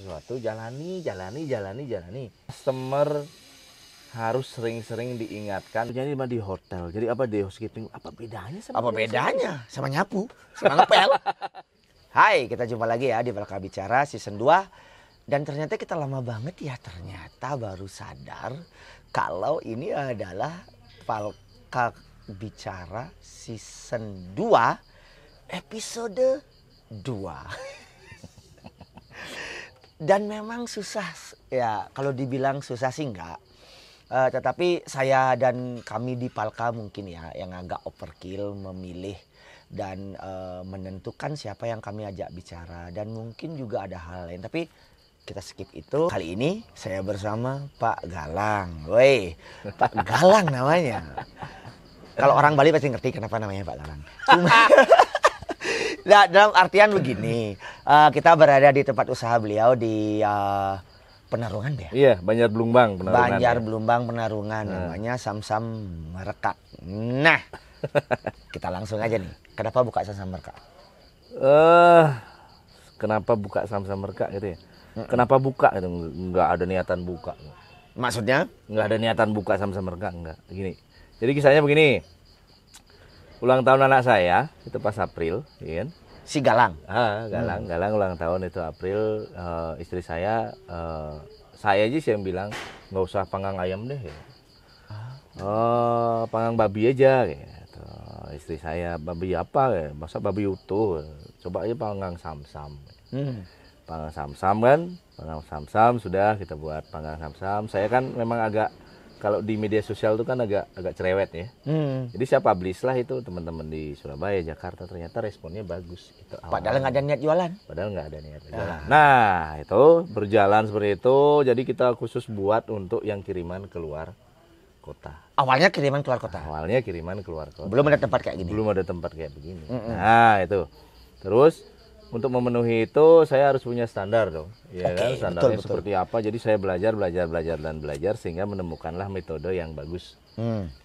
sesuatu, jalani. Customer harus sering-sering diingatkan. Jadi di hotel, jadi apa di housekeeping, apa bedanya sama Apa bedanya sama nyapu, sama ngepel? Hai, kita jumpa lagi ya di Palka Bicara season 2. Dan ternyata kita lama banget ya, ternyata baru sadar kalau ini adalah Palka Bicara season 2 episode 2. Dan memang susah ya, kalau dibilang susah sih enggak. Tetapi saya dan kami di Palka mungkin ya yang agak overkill memilih dan menentukan siapa yang kami ajak bicara, dan mungkin juga ada hal lain tapi kita skip itu. Kali ini saya bersama Pak Galang. Woi, Pak Galang namanya. Kalau orang Bali pasti ngerti kenapa namanya Pak Galang. Cuma nah, dalam artian begini, kita berada di tempat usaha beliau di Penarungan ya? Iya, Banjar Blumbang Penarungan. Banjar Blumbang Penarungan, namanya Samsam Merekak. Nah, kita langsung aja nih. Kenapa buka Samsam Merekak? Kenapa buka Samsam Merekak gitu ya? Kenapa buka gitu? Nggak ada niatan buka. Maksudnya? Nggak ada niatan buka Samsam Merekak, enggak. Gini. Jadi kisahnya begini. Ulang tahun anak saya itu pas April, ya kan? Si Galang. Galang ulang tahun itu April. Istri saya aja sih yang bilang nggak usah panggang ayam deh. Ya. Panggang babi aja gitu. Istri saya, babi apa ya? Masa babi utuh? Coba aja panggang samsam. Panggang samsam kan? Panggang samsam sudah kita buat panggang samsam. Saya kan memang agak, kalau di media sosial itu kan agak cerewet ya. Jadi saya publish lah itu, teman-teman di Surabaya, Jakarta, ternyata responnya bagus. Gitu. Padahal nggak ada niat jualan. Padahal nggak ada niat jualan. Nah itu berjalan seperti itu. Jadi kita khusus buat untuk yang kiriman keluar kota. Awalnya kiriman keluar kota. Awalnya kiriman keluar kota. Belum ada tempat kayak gini. Belum ada tempat kayak begini. Nah itu. Terus untuk memenuhi itu saya harus punya standar dong, ya kan? Standarnya betul. Seperti apa? Jadi saya belajar sehingga menemukanlah metode yang bagus.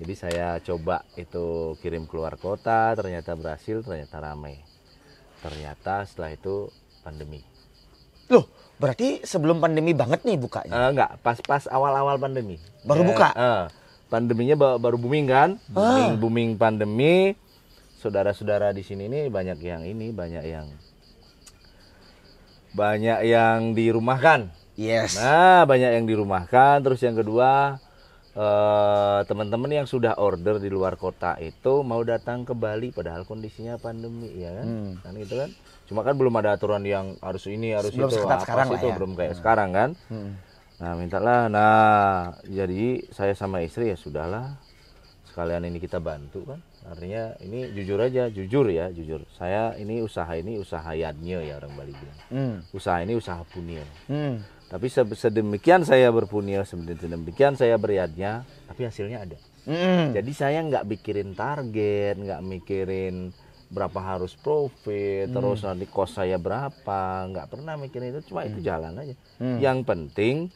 Jadi saya coba itu kirim keluar kota, ternyata berhasil, ternyata ramai. Ternyata setelah itu pandemi. Loh, berarti sebelum pandemi banget nih bukanya? Enggak, pas awal-awal pandemi. Baru buka? Pandeminya baru booming kan? Booming pandemi. Saudara-saudara di sini nih banyak yang dirumahkan. Yes. Nah, banyak yang dirumahkan. Terus yang kedua, teman-teman yang sudah order di luar kota itu mau datang ke Bali padahal kondisinya pandemi, ya kan? Kan gitu kan. Cuma kan belum ada aturan yang harus ini, harus belum itu, sekarang itu ya. belum kayak sekarang kan. Nah, mintalah. Nah, jadi saya sama istri ya sudahlah. Sekalian ini kita bantu kan. Artinya ini jujur. Saya ini usaha yadnya ya, orang Bali bilang. Usaha ini usaha punya. Tapi sedemikian saya berpunya, sedemikian saya beryadnya, tapi hasilnya ada. Jadi saya nggak mikirin target, nggak mikirin berapa harus profit, terus nanti cost saya berapa, nggak pernah mikirin itu, cuma itu jalan aja. Yang penting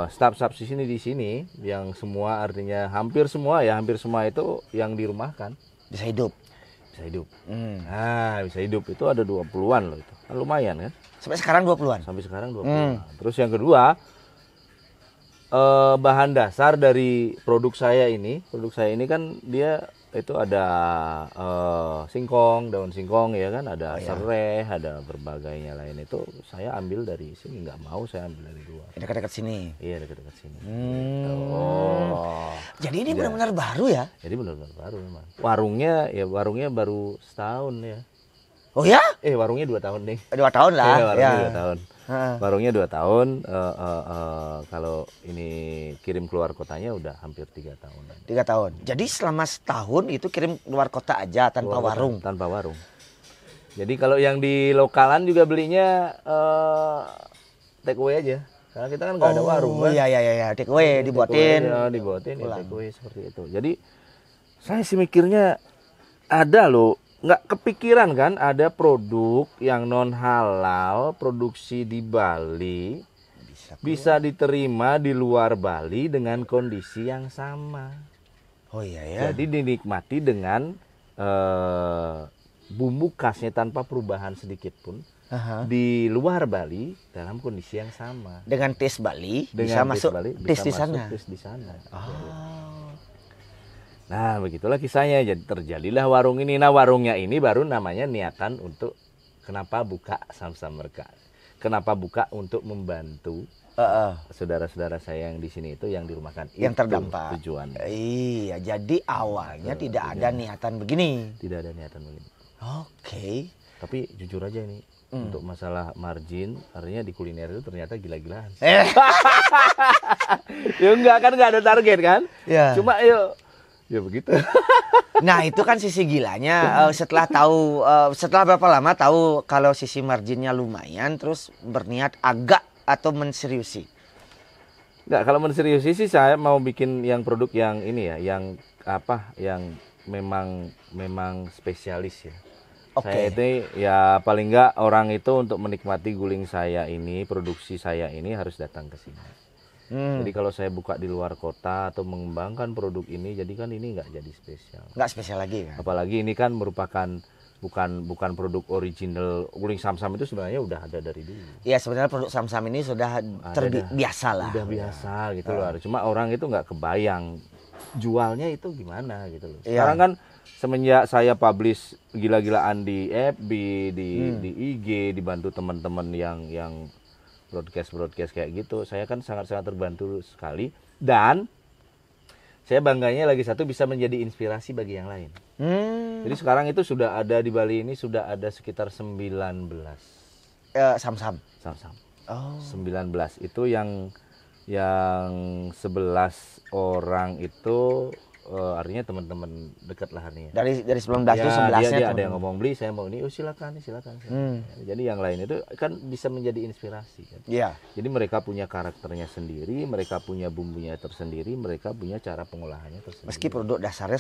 staff di sini yang semua, artinya hampir semua itu yang dirumahkan Bisa hidup. Nah, bisa hidup itu ada 20-an loh itu. Kan lumayan kan? Sampai sekarang 20-an. Sampai sekarang 20-an. Terus yang kedua, bahan dasar dari produk saya ini kan dia itu ada singkong, daun singkong ya kan, ada serai, ada berbagainya lain, itu saya ambil dari sini, nggak mau saya ambil dari luar. Dekat-dekat sini. Iya, dekat-dekat sini. Gitu. Jadi ini benar-benar baru ya? Jadi benar-benar baru memang. Warungnya baru setahun ya. Oh ya? Warungnya 2 tahun nih. 2 tahun lah. Warungnya 2 tahun. Warungnya 2 tahun. Kalau ini kirim keluar kotanya udah hampir 3 tahun. 3 tahun. Jadi selama setahun itu kirim keluar kota aja tanpa warung. Tanpa warung. Jadi kalau yang di lokalan juga belinya take away aja. Karena kita kan nggak ada warung kan. Iya. Take away, dibuatin. Dibuatin ya, take away seperti itu. Jadi saya sih mikirnya ada loh. Nggak kepikiran kan ada produk yang non halal produksi di Bali bisa diterima di luar Bali dengan kondisi yang sama. Oh iya ya. Jadi dinikmati dengan bumbu khasnya tanpa perubahan sedikit pun Aha. di luar Bali dalam kondisi yang sama. Dengan taste Bali bisa Dengan masuk Bali, taste di bisa sana. masuk taste di sana. Oh. Nah, begitulah kisahnya. Jadi terjadilah warung ini. Nah, warungnya ini baru namanya niatan untuk kenapa buka Samsam Mereka. Kenapa buka untuk membantu saudara-saudara saya yang di sini itu yang dirumahkan. Yang Itu terdampak. tujuannya. Iya, jadi awalnya tidak ada niatan begini. Tidak ada niatan begini. Oke. Tapi jujur aja ini untuk masalah margin, artinya di kuliner itu ternyata gila-gilaan. Ya enggak kan, nggak ada target kan? Ya. Cuma ya begitu. Nah, itu kan sisi gilanya. Setelah berapa lama tahu kalau sisi marginnya lumayan, terus berniat agak atau menseriusi. Enggak, kalau menseriusi sih saya mau bikin yang produk yang ini ya, yang apa, yang memang spesialis ya. Oke. Saya itu ya paling enggak orang itu untuk menikmati guling saya ini, produksi saya ini harus datang ke sini. Jadi kalau saya buka di luar kota atau mengembangkan produk ini, jadi kan ini nggak jadi spesial. Nggak spesial lagi kan? Apalagi ini kan merupakan bukan produk original. Guling Samsam itu sebenarnya udah ada dari dulu. Iya, sebenarnya produk Samsam ini sudah biasa lah. Udah biasa gitu loh. Cuma orang itu nggak kebayang jualnya itu gimana gitu loh. Iya. Sekarang kan semenjak saya publish gila-gilaan di FB, di IG, dibantu teman-teman yang broadcast kayak gitu, saya kan sangat-sangat terbantu sekali, dan saya bangganya lagi satu bisa menjadi inspirasi bagi yang lain. Jadi sekarang itu sudah ada di Bali ini sudah ada sekitar 19 Samsam. Samsam. Oh. 19 itu yang 11 orang itu artinya teman-teman dekat lah nih. Dari 19 itu 11-nya dia ada yang ngomong beli, saya mau ini, silakan. Jadi yang lain itu kan bisa menjadi inspirasi kan. Iya. Jadi mereka punya karakternya sendiri, mereka punya bumbunya tersendiri, mereka punya cara pengolahannya tersendiri. Meski produk dasarnya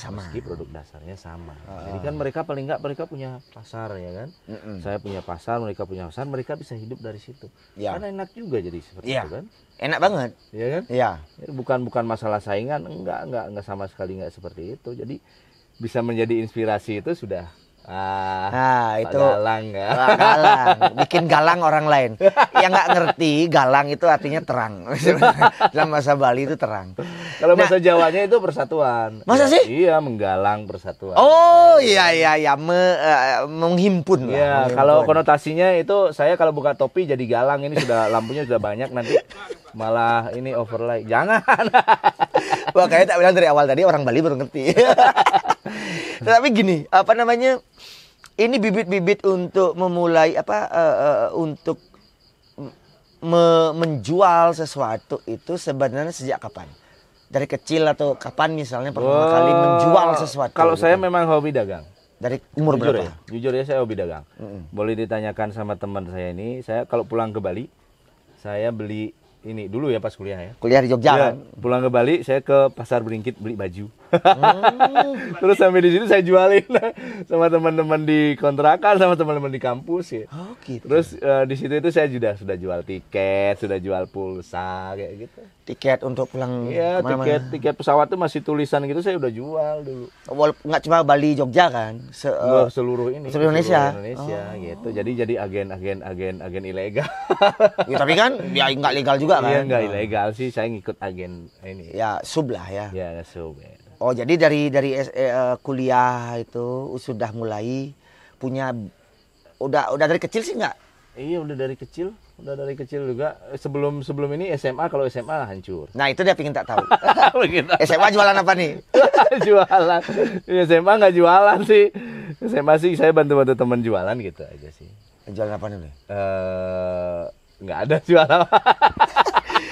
sama. Jadi kan mereka paling enggak mereka punya pasar ya kan. Saya punya pasar, mereka punya pasar, mereka bisa hidup dari situ. Ya. Kan enak juga jadi seperti itu kan. Enak banget. Iya kan? Iya. Bukan masalah saingan, enggak sama sekali enggak seperti itu. Jadi bisa menjadi inspirasi itu sudah Nah, Pak itu Galang ya. Galang, bikin galang orang lain. Yang nggak ngerti, galang itu artinya terang. Dalam bahasa Bali itu terang. Kalau bahasa Jawanya itu persatuan. Masa Ya, sih? Iya, menggalang persatuan. Oh, iya, menghimpun lah. Iya, menghimpun. kalau konotasinya itu saya kalau buka topi jadi galang, ini sudah lampunya sudah banyak, nanti malah ini overlay. Jangan. Wah, kayaknya tak bilang dari awal tadi, orang Bali baru ngerti. Tetapi gini, apa namanya? Ini bibit-bibit untuk memulai untuk menjual sesuatu itu sebenarnya sejak kapan? Dari kecil atau kapan misalnya pertama kali menjual sesuatu? Kalau gitu? saya memang hobi dagang. Dari umur Jujur berapa? ya, jujur ya saya hobi dagang. Boleh ditanyakan sama teman saya ini, saya kalau pulang ke Bali, saya beli ini dulu ya pas kuliah ya. Kuliah di Jogja Ya, kan? pulang ke Bali saya ke Pasar Beringkit beli baju. Terus sampai di situ saya jualin sama teman-teman di kontrakan, sama teman-teman di kampus ya. Oh, gitu. Terus di situ itu saya sudah jual tiket, sudah jual pulsa kayak gitu. Tiket untuk pulang Iya, kemana-mana. tiket pesawat tuh masih tulisan gitu saya udah jual dulu. Nggak cuma Bali Jogja kan? Seluruh ini. seluruh Indonesia? Gitu. Jadi agen ilegal. Ya, tapi kan ya nggak legal juga kan? Iya, nggak ilegal sih, saya ngikut agen ini. Ya sub lah ya. Ya, sub. Ya. Oh, jadi dari kuliah itu sudah mulai punya udah dari kecil sih nggak? Iya, udah dari kecil juga. Sebelum ini SMA, kalau SMA hancur. Nah, itu dia pengen tak tahu. Begitu. SMA jualan apa nih? Jualan. Ya, SMA nggak jualan sih. SMA sih saya bantu teman jualan gitu aja sih. Jualan apa nih? Nggak ada jualan.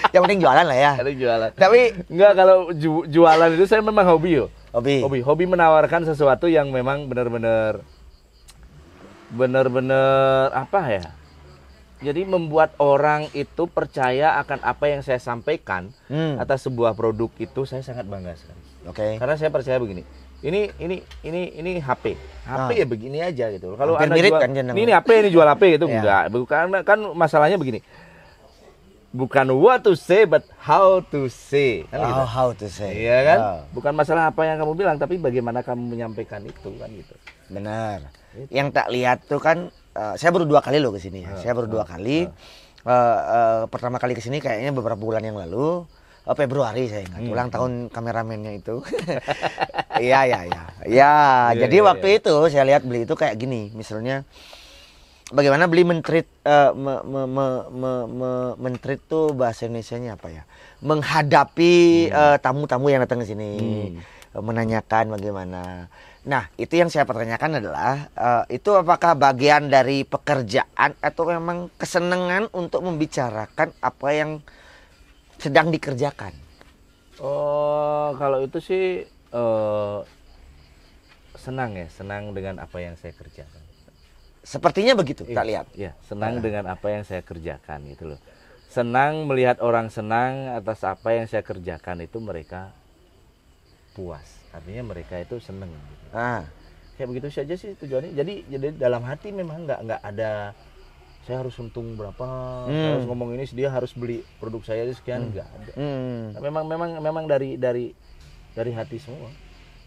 Yang penting jualan lah ya. Ada jualan. Tapi nggak, kalau jualan itu saya memang hobi yo. hobi. Menawarkan sesuatu yang memang benar-benar apa ya? Jadi membuat orang itu percaya akan apa yang saya sampaikan atas sebuah produk itu, saya sangat bangga sekali. Oke. Karena saya percaya begini. Ini HP ya begini aja gitu. Kalau Hampir Anda mirip jual kan, ini HP, ini jual HP gitu Ya. enggak. Karena kan masalahnya begini. Bukan what to say but how to say. Kan gitu. How to say. Iya kan? Oh, Bukan masalah apa yang kamu bilang, tapi bagaimana kamu menyampaikan itu kan gitu. benar. Yang tak lihat tuh kan, saya baru 2 kali loh ke sini ya. Saya baru 2 kali. Pertama kali ke sini kayaknya beberapa bulan yang lalu. Februari saya ingat, ulang tahun kameramennya itu. Iya, iya, iya. Ya, jadi waktu itu saya lihat beli itu kayak gini, misalnya bagaimana beli mentreat mentreat tuh bahasa Indonesianya apa ya? Menghadapi tamu-tamu yang datang ke sini, menanyakan bagaimana. Nah, itu yang saya pertanyakan adalah itu apakah bagian dari pekerjaan atau memang kesenangan untuk membicarakan apa yang sedang dikerjakan? Oh, kalau itu sih senang ya, senang dengan apa yang saya kerjakan. Sepertinya begitu, tak lihat. Ya, senang dengan apa yang saya kerjakan gitu loh. Senang melihat orang senang atas apa yang saya kerjakan, itu mereka puas. Artinya mereka itu senang. Gitu. Kayak begitu saja sih tujuannya. Jadi dalam hati memang nggak ada saya harus untung berapa, saya harus ngomong ini, dia harus beli produk saya sekian, nggak ada. Memang dari hati semua.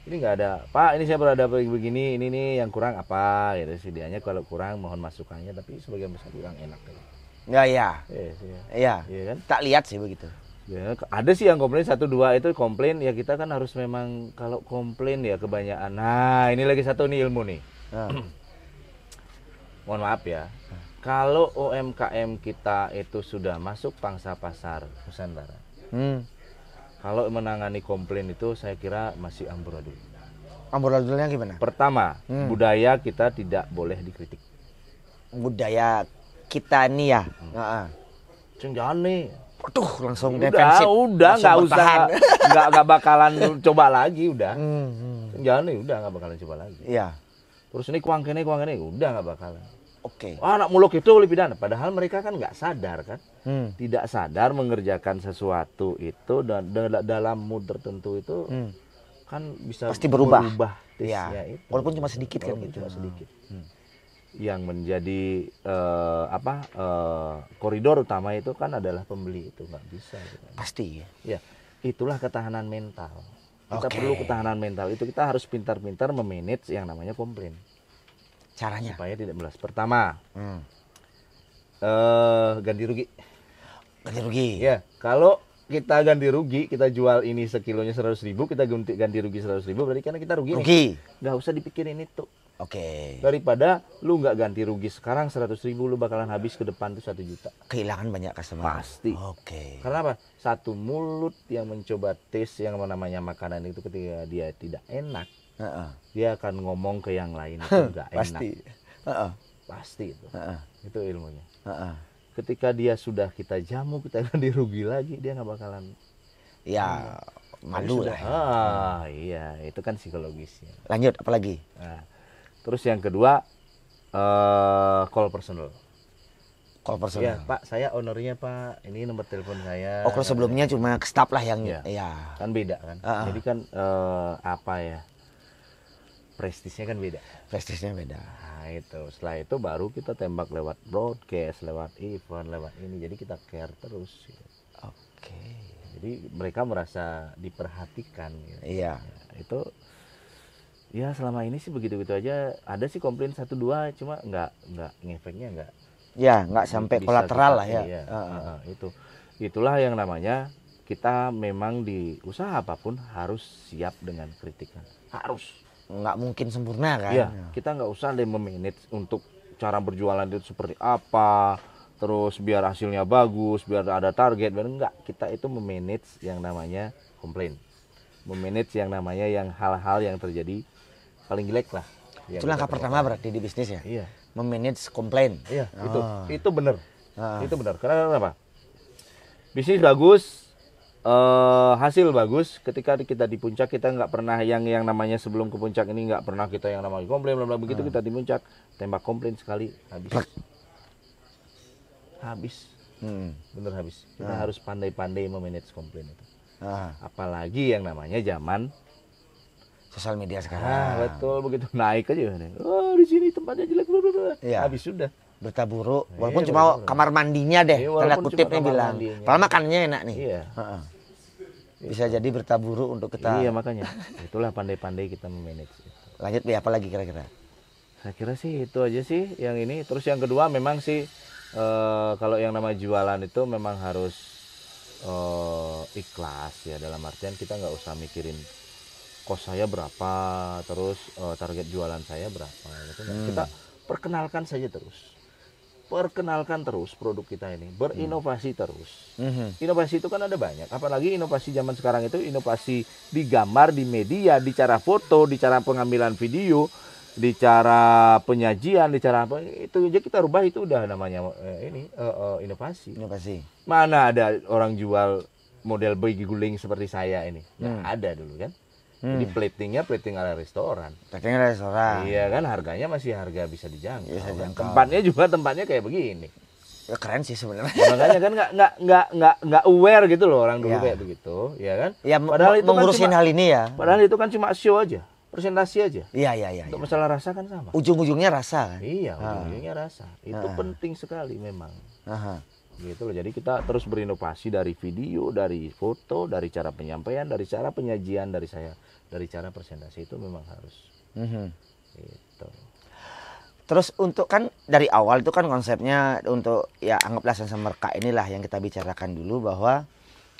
Ini nggak ada, Pak, ini saya berada begini, ini nih yang kurang apa, gitu. Sedianya kalau kurang mohon masukannya, tapi sebagian besar kurang enak. Ya. Iya. Kan? Tak lihat sih begitu. Ya, ada sih yang komplain 1-2 itu komplain, ya kita kan harus memang kalau komplain ya kebanyakan. Nah, ini lagi satu nih ilmu nih. Mohon maaf ya. Kalau UMKM kita itu sudah masuk pangsa pasar Nusantara, kalau menangani komplain itu saya kira masih amburadul. Amburadulnya gimana? Pertama, budaya kita tidak boleh dikritik. Budaya kita nih ya. Jangan nih. Aduh, langsung defensif. Udah nggak usah, nggak bakalan coba lagi udah. Jangan nih, udah nggak bakalan coba lagi. Iya. Terus ini kuang kene, udah nggak bakalan. Oke. Anak muluk itu oleh pidana, padahal mereka kan nggak sadar kan, tidak sadar mengerjakan sesuatu itu dan dalam mood tertentu itu kan bisa pasti berubah ya. Itu. Walaupun cuma sedikit kan gitu. Cuma sedikit. Yang menjadi koridor utama itu kan adalah pembeli, itu nggak bisa. Gitu. Pasti. Ya, itulah ketahanan mental. Kita perlu ketahanan mental itu, kita harus pintar-pintar memanage yang namanya komplain. Caranya supaya tidak melas. Pertama, ganti rugi. Ganti rugi. Ya, kalau kita ganti rugi, kita jual ini sekilonya 100.000, kita ganti rugi 100.000, berarti karena kita rugi. Nggak usah dipikirin itu. Daripada lu nggak ganti rugi sekarang 100.000, lu bakalan habis ke depan tuh 1 juta. Kehilangan banyak customer. Pasti. Karena apa? Satu mulut yang mencoba taste yang namanya makanan itu, ketika dia tidak enak, dia akan ngomong ke yang lain itu nggak enak. Pasti itu. Itu ilmunya. Ketika dia sudah kita jamu, kita ganti rugi lagi, dia nggak bakalan. Ya, malu lah. Iya, itu kan psikologisnya. Lanjut, apa lagi? Terus yang kedua, call personal. Call personal. Ya, Pak, saya ownernya Pak, ini nomor telepon saya. Kalau sebelumnya cuma ke staff lah yang kan beda kan. Jadi kan prestisnya kan beda. Nah, itu. Setelah itu baru kita tembak lewat broadcast, lewat event, lewat ini. Jadi kita care terus. Gitu. Jadi mereka merasa diperhatikan. Gitu. Iya. Itu ya selama ini sih begitu-begitu aja. Ada sih komplain 1-2, cuma nggak ngefeknya nggak. Ya, nggak sampai kolateral lah ya. Itulah yang namanya kita memang di usaha apapun harus siap dengan kritikan. Harus. Nggak mungkin sempurna kan. Ya, kita nggak usah memanage untuk cara berjualan itu seperti apa, terus biar hasilnya bagus, biar ada target, enggak. Kita itu memanage yang namanya komplain, memanage yang namanya yang hal-hal yang terjadi paling jelek lah. Itu langkah pertama berarti di bisnis ya. Iya. Memanage komplain. Iya, itu benar. Itu benar. Karena apa? Bisnis bagus. Hasil bagus, ketika kita di puncak kita nggak pernah yang namanya sebelum ke puncak ini nggak pernah kita yang namanya komplain, begitu kita di puncak tembak komplain sekali habis. Bener habis. Kita harus pandai-pandai memanage komplain itu. Apalagi yang namanya zaman sosial media sekarang. Betul, begitu naik aja nih. Di sini tempatnya jelek, habis sudah. Berita buruk, walaupun cuma kamar mandinya deh, tanda kutipnya bilang. Padahal makanannya enak nih. Iya. Bisa jadi berita buruk untuk kita. Iya, makanya itulah pandai-pandai kita memanage. Lanjut, apa lagi kira-kira? Saya kira sih itu aja sih yang ini. Terus yang kedua memang sih kalau yang nama jualan itu memang harus ikhlas ya, dalam artian kita nggak usah mikirin kos saya berapa, terus target jualan saya berapa gitu. Kita perkenalkan saja terus. Perkenalkan terus produk kita ini, berinovasi terus. Inovasi itu kan ada banyak, apalagi inovasi zaman sekarang itu inovasi di gambar, di media, di cara foto, di cara pengambilan video, di cara penyajian, di cara apa, itu aja kita rubah, itu udah namanya inovasi. Inovasi. Mana ada orang jual model bayi guling seperti saya ini? Nggak ada dulu kan. Jadi plating ala restoran. Plating ala restoran. Iya kan, harganya masih harga bisa dijangkau. Bisa dijangkau. Tempatnya kayak begini. Ya, keren sih sebenarnya. Ya, makanya kan nggak aware gitu loh orang dulu kayak begitu, ya kan? Ya, padahal itu mengurusin kan hal ini ya. Padahal itu kan cuma show aja, presentasi aja. Iya. Untuk masalah rasa kan sama. Ujung-ujungnya rasa kan? Iya, ujung-ujungnya rasa. Itu penting sekali memang. Gitu loh. Jadi kita terus berinovasi dari video, dari foto, dari cara penyampaian, dari cara penyajian dari saya, dari cara presentasi, itu memang harus. Gitu. Terus untuk kan dari awal itu kan konsepnya untuk ya anggaplah Samerka inilah yang kita bicarakan dulu, bahwa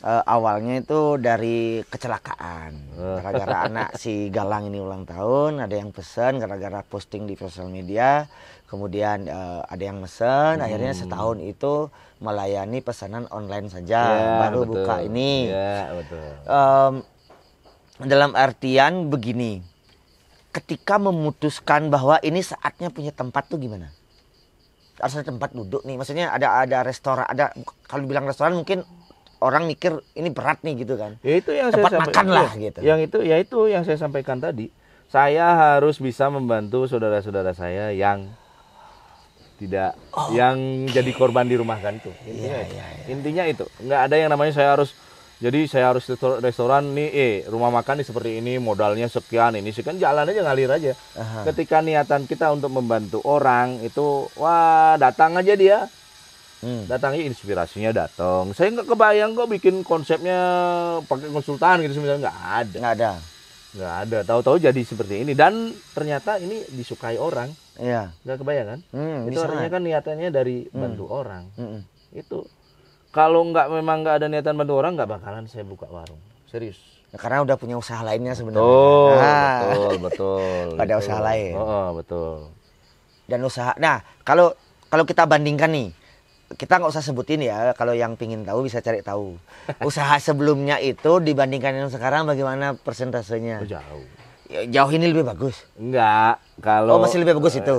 awalnya itu dari kecelakaan. Gara-gara anak si Galang ini ulang tahun, ada yang pesan gara-gara posting di sosial media, kemudian ada yang mesen, akhirnya setahun itu melayani pesanan online saja, baru betul. Buka ini. Ya, betul. Dalam artian begini, ketika memutuskan bahwa ini saatnya punya tempat tuh gimana? Harus ada tempat duduk nih, maksudnya ada restoran, ada, kalau bilang restoran mungkin orang mikir ini berat nih gitu kan. Ya itu yang tempat saya makan lah gitu. Itu yang saya sampaikan tadi. Saya harus bisa membantu saudara-saudara saya yang tidak yang jadi korban dirumahkan itu. Intinya itu. Nggak ada yang namanya saya harus restoran nih, rumah makan nih seperti ini, modalnya sekian, ini sekian, jalan aja, ngalir aja. Ketika niatan kita untuk membantu orang itu, wah datang aja dia. Datangnya inspirasinya datang. Saya nggak kebayang kok bikin konsepnya pakai konsultan gitu sebenarnya, nggak ada. Tahu-tahu jadi seperti ini, dan ternyata ini disukai orang. Iya. Nggak kebayang kan? Itu artinya kan niatannya dari bantu orang. Itu kalau memang nggak ada niatan bantu orang, nggak bakalan saya buka warung. Serius. Ya, karena udah punya usaha lainnya sebenarnya. Betul. Pada usaha lain. Betul. Dan usaha. Nah, kalau kita bandingkan nih, kita nggak usah sebutin ya, kalau yang pingin tahu bisa cari tahu. Usaha sebelumnya itu dibandingkan yang sekarang bagaimana persentasenya? Jauh. Ya, jauh ini lebih bagus? Enggak, kalau... Oh, masih lebih bagus itu?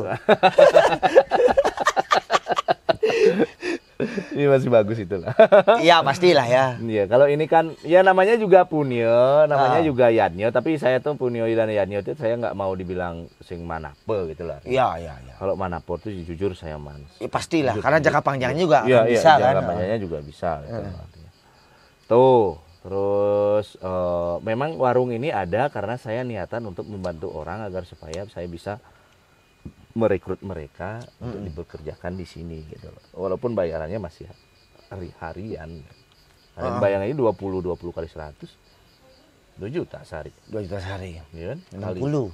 Ini masih bagus itulah. Iya, pastilah ya. Iya, kalau ini kan, ya namanya juga Punio, namanya juga Yadnyo, tapi saya tuh Punio dan Yadnyo itu saya nggak mau dibilang sing manape gitu lah. Iya. Kalau manape tuh jujur saya manis. Ya, pastilah, karena jangka panjangnya juga bisa kan. Jangka panjangnya juga bisa. Gitu, tuh, terus memang warung ini ada karena saya niatan untuk membantu orang agar supaya saya bisa merekrut mereka untuk dibekerjakan di sini gitu loh. Walaupun bayarannya masih harian. Bayarannya 20 kali 100. 2 juta sehari. 2 juta sehari. Iya kan? 60.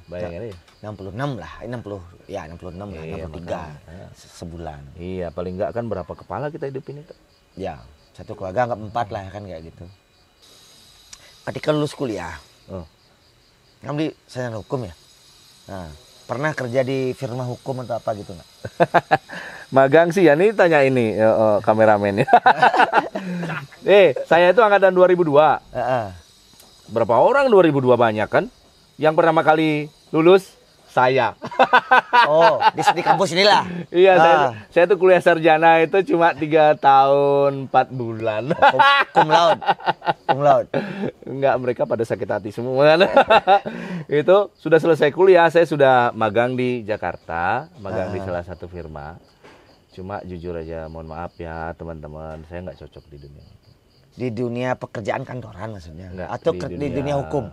Bayangannya ya. 66 lah. 66 lah, 63 sebulan. Iya, paling enggak kan berapa kepala kita hidupin itu? Ya, satu keluarga anggap 4 lah kan kayak gitu. Ketika lulus kuliah, kamu di sarjana hukum ya? Nah, pernah kerja di firma hukum atau apa gitu nggak? Magang sih ya, nih tanya ini kameramen. Saya itu angkatan 2002. Berapa orang 2002 banyak kan? Yang pertama kali lulus saya. Oh, di kampus inilah. Iya, saya tuh kuliah sarjana itu cuma 3 tahun 4 bulan. Cum laude. Enggak, mereka pada sakit hati semua. Itu sudah selesai kuliah, saya sudah magang di Jakarta, magang di salah satu firma. Cuma jujur aja, mohon maaf ya teman-teman, saya nggak cocok di dunia itu. Di dunia pekerjaan kantoran maksudnya? Enggak, atau di dunia hukum?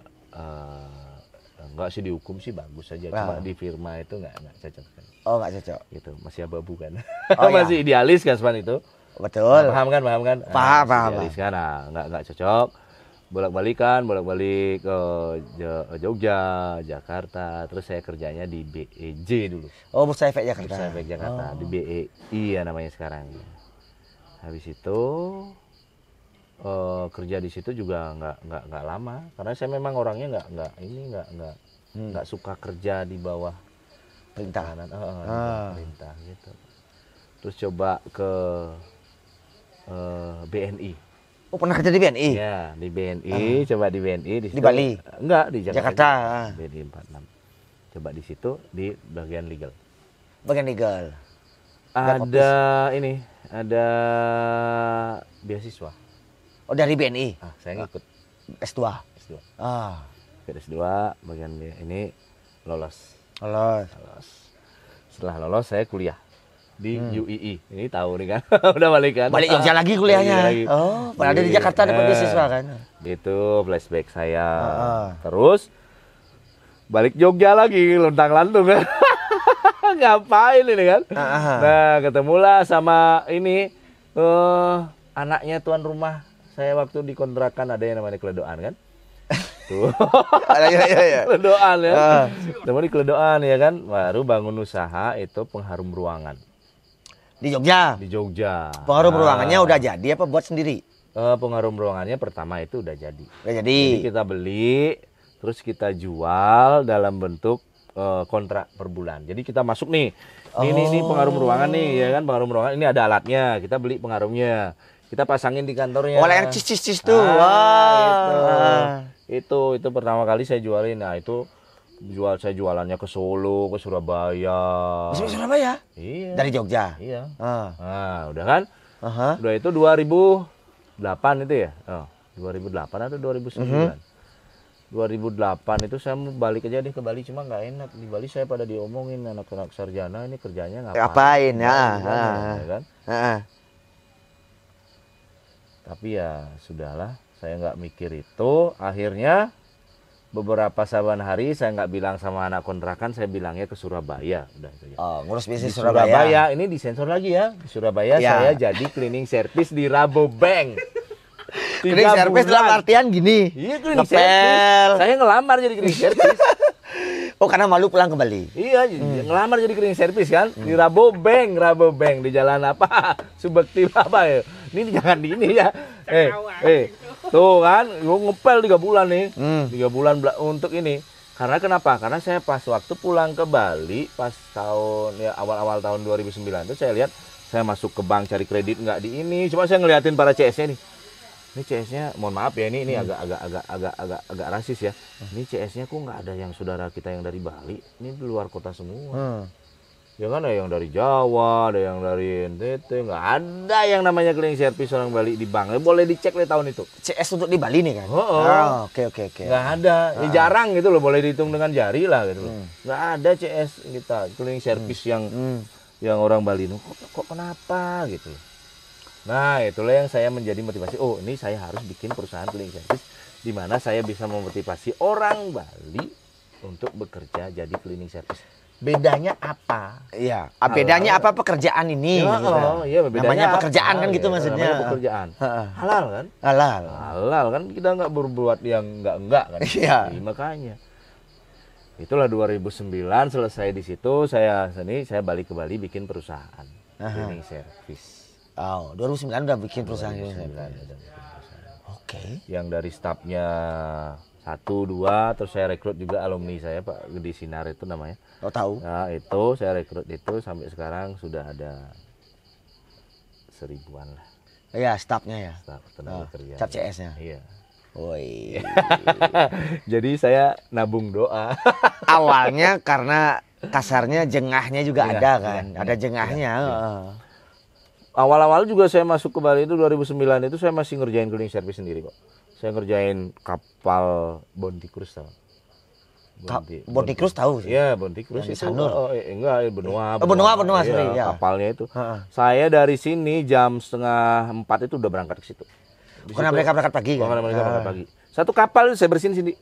Enggak sih, di hukum sih bagus saja, cuma di firma itu nggak cocok kan. Oh, nggak cocok. Gitu, masih abu-abu kan. iya. Masih idealis kan Span itu. Betul. Paham kan? Paham. Idealis kan, nggak cocok. bolak-balik ke Jogja, Jakarta. Terus saya kerjanya di BEJ dulu. Oh, Bursa Efek Jakarta. Bursa Efek Jakarta, di BEI ya namanya sekarang. Habis itu kerja di situ juga nggak lama, karena saya memang orangnya nggak suka kerja di bawah Perintah. perintah gitu. Terus coba ke BNI. Oh, pernah kerja di BNI? Ya, di BNI, coba di BNI di Di Bali? Enggak, di Jakarta. BNI 46. Coba di situ di bagian legal. Bagian legal. Ada beasiswa. Oh, dari BNI. Saya ngikut S2. S2. Ah, S2 bagian ini lolos. lolos. Setelah lolos saya kuliah di UII. Ini tahu nih kan. Udah balik kan. Balik Jogja lagi kuliahnya. Lagi. Oh, pernah ada di Jakarta dapat beasiswa kan. Itu flashback saya. Terus balik Jogja lagi, lontang-lantung kan. Ngapain ini kan? Nah, ketemulah sama ini anaknya tuan rumah. Saya waktu di kontrakan ada yang namanya Keledoan kan? Tuh. Iya. Keledoan ya. Ketemu di Keledoan ya kan? Baru bangun usaha itu pengharum ruangan. Di Jogja. Di Jogja. Pengharum ruangannya udah jadi apa buat sendiri? Pengharum ruangannya pertama itu udah jadi. Udah jadi. Jadi kita beli, terus kita jual dalam bentuk kontrak per bulan. Jadi kita masuk nih. Ini pengharum ruangan nih ya kan? Pengharum ruangan ini ada alatnya. Kita beli pengharumnya. Kita pasangin di kantornya. Oleh yang cis tuh. Itu pertama kali saya jualin. Nah, itu saya jualannya ke Solo, ke Surabaya. Masih ke Surabaya? Iya. Dari Jogja. Iya. Nah, udah kan? Udah itu 2008 itu ya? 2008 atau 2009? 2008 itu saya mau balik aja deh ke Bali, cuma nggak enak. Di Bali saya pada diomongin anak-anak sarjana ini kerjanya ngapain ya kan? Tapi ya sudahlah, saya nggak mikir itu. Akhirnya beberapa saban hari saya nggak bilang sama anak kontrakan, saya bilangnya ke Surabaya. Udah itu ya. Ngurus bisnis Di Surabaya. Ini disensor lagi ya. Di Surabaya saya jadi cleaning service di Rabobank. Cleaning service dalam artian gini. Iya, cleaning service. Saya ngelamar jadi cleaning service. Oh, karena malu pulang ke Bali. Iya, ngelamar jadi cleaning service kan di Rabobank di jalan apa? Subekti apa ya? Ini jangan di ini ya. Tuh kan, gue ngepel 3 bulan nih. 3 bulan untuk ini. Karena kenapa? Karena saya pas waktu pulang ke Bali pas awal-awal tahun 2009 itu saya lihat saya masuk ke bank cari kredit nggak di ini. Cuma saya ngeliatin para CS-nya nih. Ini CS-nya, mohon maaf ya, ini agak rasis ya. Ini CS-nya kok nggak ada yang saudara kita yang dari Bali. Ini di luar kota semua. Ya kan, ada yang dari Jawa, ada yang dari NTT, nggak ada yang namanya cleaning service orang Bali di bank. Boleh dicek deh tahun itu. CS untuk di Bali nih kan? Oke. Nggak ada, jarang gitu loh, boleh dihitung dengan jari lah gitu loh. Nggak ada CS kita cleaning service yang orang Bali. Kok kenapa gitu? Nah, itulah yang saya menjadi motivasi. Oh, ini saya harus bikin perusahaan cleaning service di mana saya bisa memotivasi orang Bali untuk bekerja jadi cleaning service. Bedanya apa? Iya. Bedanya apa pekerjaan ini? Iya, bedanya namanya pekerjaan kan gitu maksudnya. Namanya pekerjaan. Halal kan? Halal kan, kita nggak berbuat yang enggak kan? Iya. Makanya. Itulah 2009 selesai di situ saya balik ke Bali bikin perusahaan cleaning service. 2009 udah bikin perusahaan ini. Oke. Yang dari stafnya 1, 2, terus saya rekrut juga alumni saya Pak Gede Sinar itu namanya. Oh, tahu. Nah, itu saya rekrut itu sampai sekarang sudah ada 1000-an lah. Iya, stafnya ya. Staf tenaga kerja. Staf CS-nya. Iya. Woi. Jadi saya nabung doa. Awalnya karena kasarnya jengahnya juga ada kan. Ada jengahnya. Awal-awal juga saya masuk ke Bali itu 2009 itu saya masih ngerjain cleaning service sendiri kok. Saya ngerjain kapal Bounty Cruise tahu. Bounty Cruise tahu sih. Iya, Bounty Cruise itu. Enggak, benua sorry ya. Kapalnya itu. Saya dari sini jam 3:30 itu udah berangkat ke situ. Karena mereka berangkat pagi kan? Karena mereka berangkat pagi. Satu kapal saya bersihin sendiri.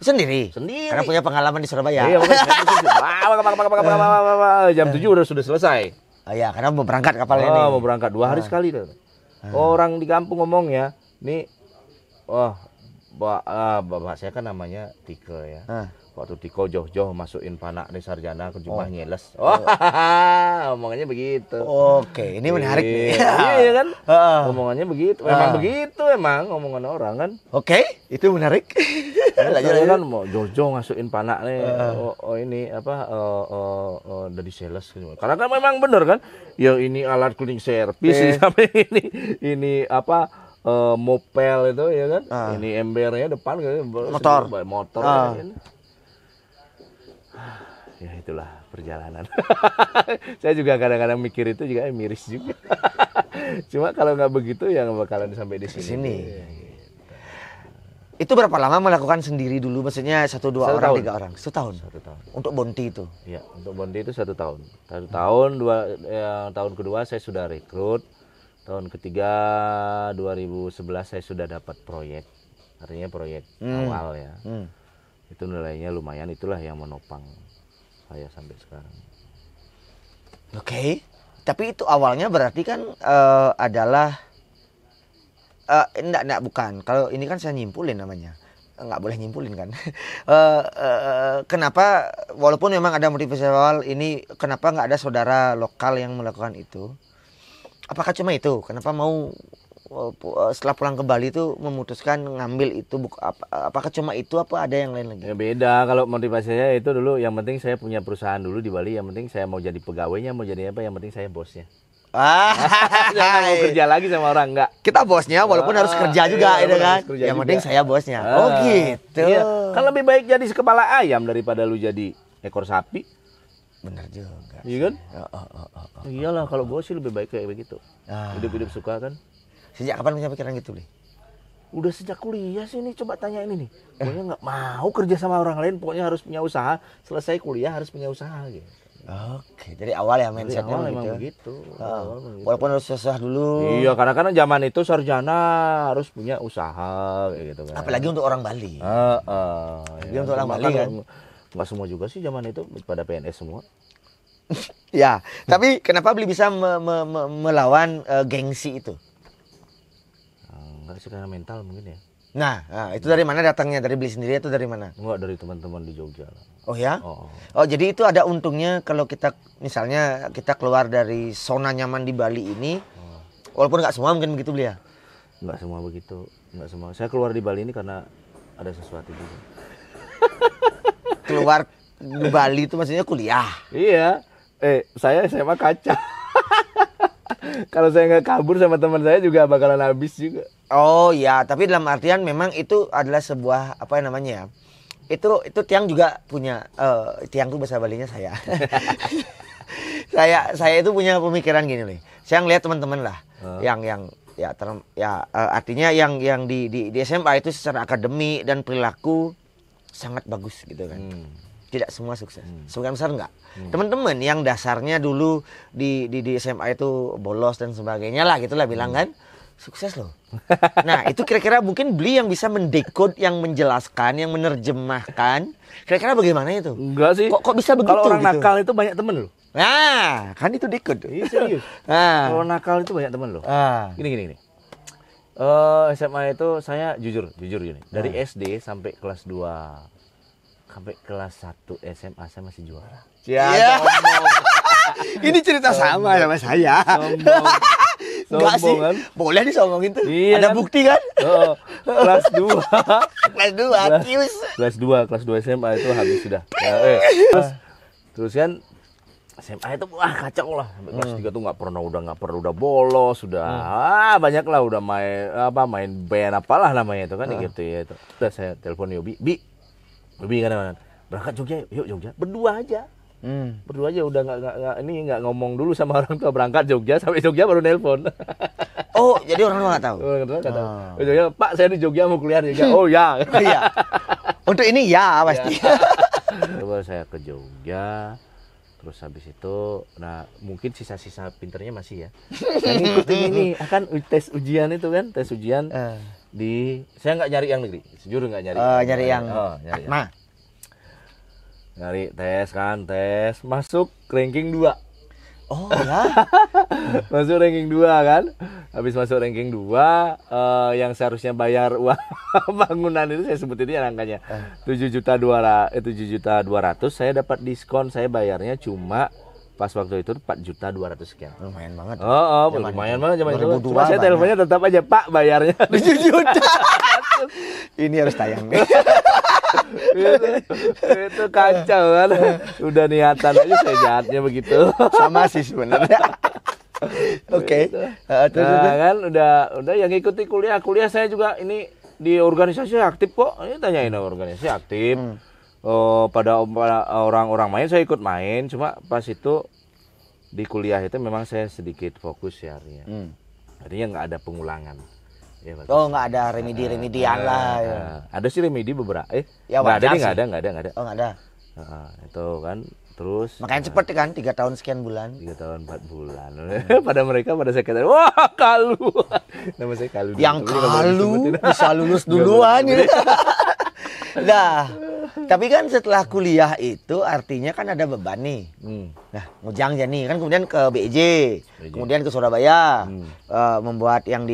Sendiri? Karena punya pengalaman di Surabaya. Iya, jam 7 sudah selesai. Iya, karena mau berangkat kapalnya ini. Mau berangkat 2 hari sekali. Orang di kampung ngomong ya, nih, bapak saya kan namanya Tike ya. Ah. Waktu Tiko joh-joh masukin panak di sarjana ke Jumah nyeles. Oh, omongannya begitu. Oke, ini menarik nih. Iya kan? Ah. Omongannya begitu. Memang begitu emang omongan orang kan. Oke, itu menarik. Saya kan mau jojo ngasukin panak nih. Ini apa dari sales gitu. Karena kan memang bener kan. Ya ini alat cleaning service sampai ini apa mopel itu ya kan. Ini embernya depan gitu. Motor. Ya itulah perjalanan. Saya juga kadang-kadang mikir itu juga miris juga. Cuma kalau nggak begitu ya nggak bakalan sampai di sini. Itu berapa lama melakukan sendiri dulu? Maksudnya 1, 2 orang, 3 orang? 1 tahun? 1 tahun. Untuk Bonti itu? Iya, untuk Bonti itu 1 tahun. 1 tahun, tahun kedua saya sudah rekrut. Tahun ketiga 2011 saya sudah dapat proyek. Artinya proyek awal ya. Itu nilainya lumayan, itulah yang menopang saya sampai sekarang. Oke. Tapi itu awalnya berarti kan adalah enggak bukan. Kalau ini kan saya nyimpulin namanya. Enggak boleh nyimpulin kan. Kenapa walaupun memang ada motivasi awal ini, kenapa enggak ada saudara lokal yang melakukan itu? Apakah cuma itu? Kenapa mau setelah pulang ke Bali itu memutuskan ngambil itu? Apakah cuma itu apa ada yang lain lagi? Ya beda, kalau motivasi saya itu dulu yang penting saya punya perusahaan dulu di Bali, yang penting saya mau jadi pegawainya, mau jadi apa, yang penting saya bosnya. Jangan mau kerja lagi sama orang, enggak. Kita bosnya walaupun harus kerja juga itu kan. Yang penting saya bosnya. Oh gitu. Iya. Kan lebih baik jadi kepala ayam daripada lu jadi ekor sapi. Benar juga. Iya kan? Iyalah, kalau gue sih lebih baik kayak begitu. Hidup-hidup suka kan. Sejak kapan punya pikiran gitu, Li? Udah sejak kuliah sih nih, coba tanya ini nih. Pokoknya nggak mau kerja sama orang lain, pokoknya harus punya usaha. Selesai kuliah harus punya usaha gitu. Oke, dari awal ya mindsetnya begitu. Walaupun harus susah dulu. Iya, karena zaman itu sarjana harus punya usaha kayak gitu kan. Apalagi untuk orang Bali. Apalagi untuk orang Bali kan. Nggak semua juga sih zaman itu pada PNS semua. Ya, tapi kenapa Beli bisa melawan gengsi itu? Enggak sih, karena mental mungkin ya. Nah, itu dari mana datangnya? Dari Beli sendiri atau dari mana? Enggak, dari teman-teman di Jogja. Oh ya? Oh, jadi itu ada untungnya kalau kita misalnya kita keluar dari zona nyaman di Bali ini. Walaupun nggak semua mungkin begitu Beli ya? Nggak semua begitu, nggak semua. Saya keluar di Bali ini karena ada sesuatu juga. Keluar di Bali itu maksudnya kuliah? Iya. Saya SMA kaca. Kalau saya nggak kabur sama teman saya juga bakalan habis juga. Oh ya, tapi dalam artian memang itu adalah sebuah apa namanya ya? Itu Tiang juga punya Tiang tuh bahasa Balinya saya. saya itu punya pemikiran gini nih. Saya ngeliat teman-teman lah yang artinya yang di SMA itu secara akademik dan perilaku sangat bagus gitu kan. Tidak semua sukses. Sebagian besar enggak. Teman-teman yang dasarnya dulu di SMA itu bolos dan sebagainya lah gitulah bilang kan. Sukses loh. Nah, itu kira-kira mungkin Beli yang bisa mendekod, yang menjelaskan, yang menerjemahkan. Kira-kira bagaimana itu? Enggak sih. Kok bisa begitu? Kalau orang gitu? nakal itu banyak temen loh. Nah, kan itu dekod. Iya serius. Kalau nakal itu banyak temen loh. Gini. SMA itu saya jujur gini. Dari SD sampai kelas 2 sampai kelas 1 SMA saya masih juara. Iya. Ini cerita sama saya. Enggak sih. Kan? Boleh disomongin tuh. Iya, ada kan? bukti kan? Kelas 2. Kelas 2 SMA itu habis sudah. Terus kan SMA itu wah kacau lah. Sampai kelas 3 tuh nggak pernah udah bolos, sudah banyak lah udah main band apalah namanya itu kan gitu ya itu. Terus saya telepon Yobi kan berangkat Jogja yuk Jogja berdua aja. Berdua aja udah nggak ngomong dulu sama orang tua, berangkat Jogja, sampai Jogja baru nelpon. Oh, jadi orang tua nggak tahu. Jogja, Pak saya di Jogja mau kuliah di Jogja. Oh ya. Iya. Untuk ini ya pasti. Terus saya ke Jogja. Terus habis itu, nah mungkin sisa-sisa pinternya masih ya. Saya ngikutin ini akan tes ujian itu kan, tes ujian saya nggak nyari yang negeri, sejujur nggak nyari. Nyari yang Nyari tes masuk ranking 2. Oh ya. Masuk ranking 2 kan. Habis masuk ranking 2, yang seharusnya bayar uang bangunan itu saya sebutin ya angkanya. 7.200.000, saya dapat diskon, saya bayarnya cuma pas waktu itu 4.200.000 sekian. Lumayan banget. Lumayan banget zaman itu. 2002 Cuma saya teleponnya tetap aja, Pak, bayarnya 7 juta. Ini harus tayang nih. itu kacau kan. Udah niatan aja saya jahatnya begitu. Sama sih sebenarnya. Oke. Kan udah yang ikuti kuliah saya juga ini di organisasi aktif kok. Ini tanyain organisasi aktif. Pada orang-orang main saya ikut main, cuma pas itu di kuliah itu memang saya sedikit fokus ya artinya. Artinya nggak ada pengulangan. Ya, nggak ada remedi-remedian lah. Ya. Ada sih remedi beberapa. Ya, nggak ada. Oh nggak ada. Itu kan. Terus makanya cepet kan 3 tahun sekian bulan. 3 tahun 4 bulan. pada sekretari, wah Kalu. Nama saya Kalu. Yang Kalu bisa lulus duluan gitu. Nah, tapi kan setelah kuliah itu artinya kan ada beban nih. Nah, ngujang nih kan kemudian ke BEJ, kemudian ke Surabaya, membuat yang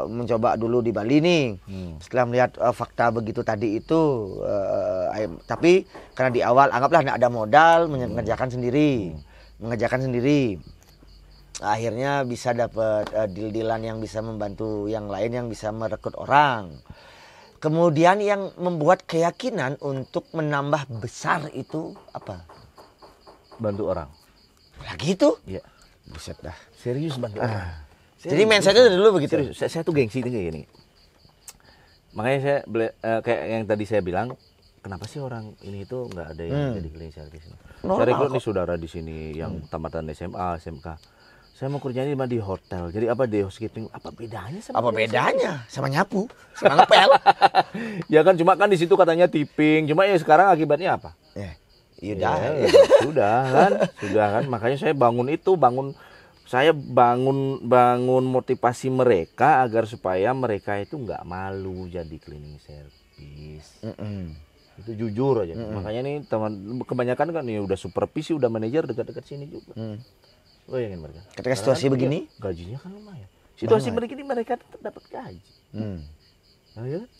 mencoba dulu di Bali nih. Setelah melihat fakta begitu tadi itu, tapi karena di awal anggaplah nggak ada modal, mengerjakan sendiri. Akhirnya bisa dapat deal-dealan yang bisa membantu yang lain, yang bisa merekrut orang. Kemudian yang membuat keyakinan untuk menambah besar itu apa? Bantu orang. Lagi itu? Iya. Buset dah. Serius bantu orang. Jadi mindsetnya dulu begitu? Serius. Saya tuh gengsi kayak gini. Makanya saya kayak yang tadi saya bilang, kenapa sih orang ini itu nggak ada yang jadi cleaning service? Saya rekrut nih saudara di sini yang tamatan SMA, SMK. Saya mau kerjanya di hotel. Jadi apa di housekeeping? Apa bedanya sama? Apa bedanya? Sama nyapu, sama ngepel. Ya kan cuma kan di situ katanya tipping. Cuma ya sekarang akibatnya apa? Sudah kan. Makanya saya bangun motivasi mereka agar supaya mereka itu nggak malu jadi cleaning service. Itu jujur aja. Makanya nih teman kebanyakan kan ya udah supervisi, udah manajer dekat-dekat sini juga. Bayangin mereka. Ketika situasi begini, gajinya kan lumayan. Situasi begini mereka tetap dapat gaji.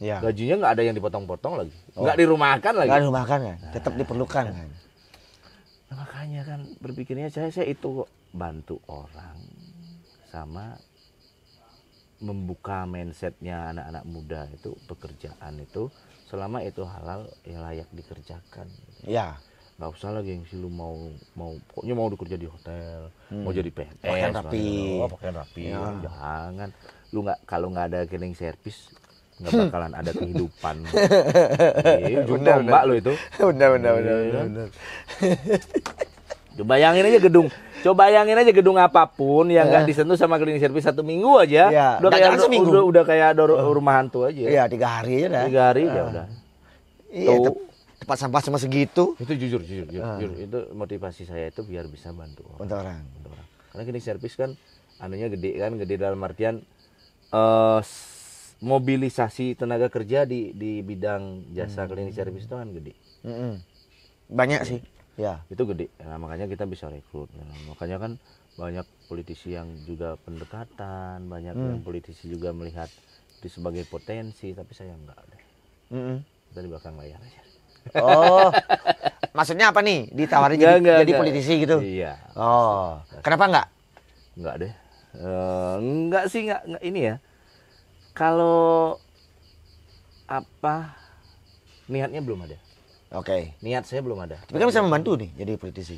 Ya. Gajinya nggak ada yang dipotong-potong lagi, nggak dirumahkan lagi. Nggak dirumahkan kan, tetap diperlukan kan. Nah, makanya kan berpikirnya saya itu kok bantu orang sama membuka mindsetnya anak-anak muda itu pekerjaan itu selama itu halal ya layak dikerjakan. Ya. Nggak usah lagi yang sih lu pokoknya mau bekerja di hotel, mau jadi PNS, pakaian rapi, ya. Jangan, lu kalau nggak ada cleaning service nggak bakalan ada kehidupan. Jumpa mbak lu itu. Benar. Coba bayangin aja gedung apapun yang nggak disentuh sama cleaning service 1 minggu aja, ya. udah kayak rumah hantu aja. Iya 3 hari aja dah. 3 hari ya udah. Iya. Tempat sampah cuma segitu. Itu jujur. Itu motivasi saya itu biar bisa bantu orang. Karena cleaning service kan anunya gede dalam artian mobilisasi tenaga kerja di bidang jasa cleaning service itu kan gede. Banyak sih. Ya. Itu gede. Nah, makanya kita bisa rekrut. Nah, makanya kan banyak politisi yang juga pendekatan, banyak yang politisi juga melihat itu sebagai potensi, tapi saya enggak ada. Kita di belakang layar aja. Oh, maksudnya apa nih? Ditawarin jadi politisi gitu? Iya. Oh, kenapa enggak? Enggak deh. Enggak sih, enggak ini ya. Kalau niatnya belum ada. Oke. Niat saya belum ada. Tapi kan bisa membantu nih jadi politisi.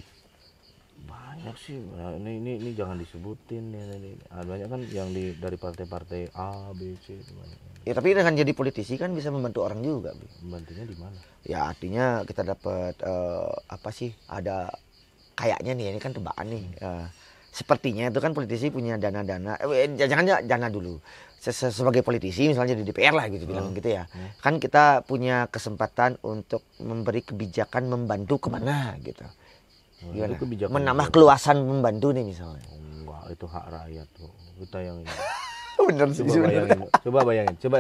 Banyak sih. Nah, ini jangan disebutin ini. Banyak kan yang dari partai-partai A, B, C itu banyak. Ya tapi dengan jadi politisi kan bisa membantu orang juga. Membantunya di mana? Ya artinya kita dapat ada kayaknya nih, ini kan tebakan nih. Sepertinya itu kan politisi punya dana-dana. Jangan dana dulu. Sebagai politisi misalnya di DPR lah gitu bilang gitu ya. Kan kita punya kesempatan untuk memberi kebijakan membantu kemana gitu. Gimana? Menambah keluasan membantu nih misalnya. Enggak, itu hak rakyat tuh. Kita yang ini. Bener sih. Coba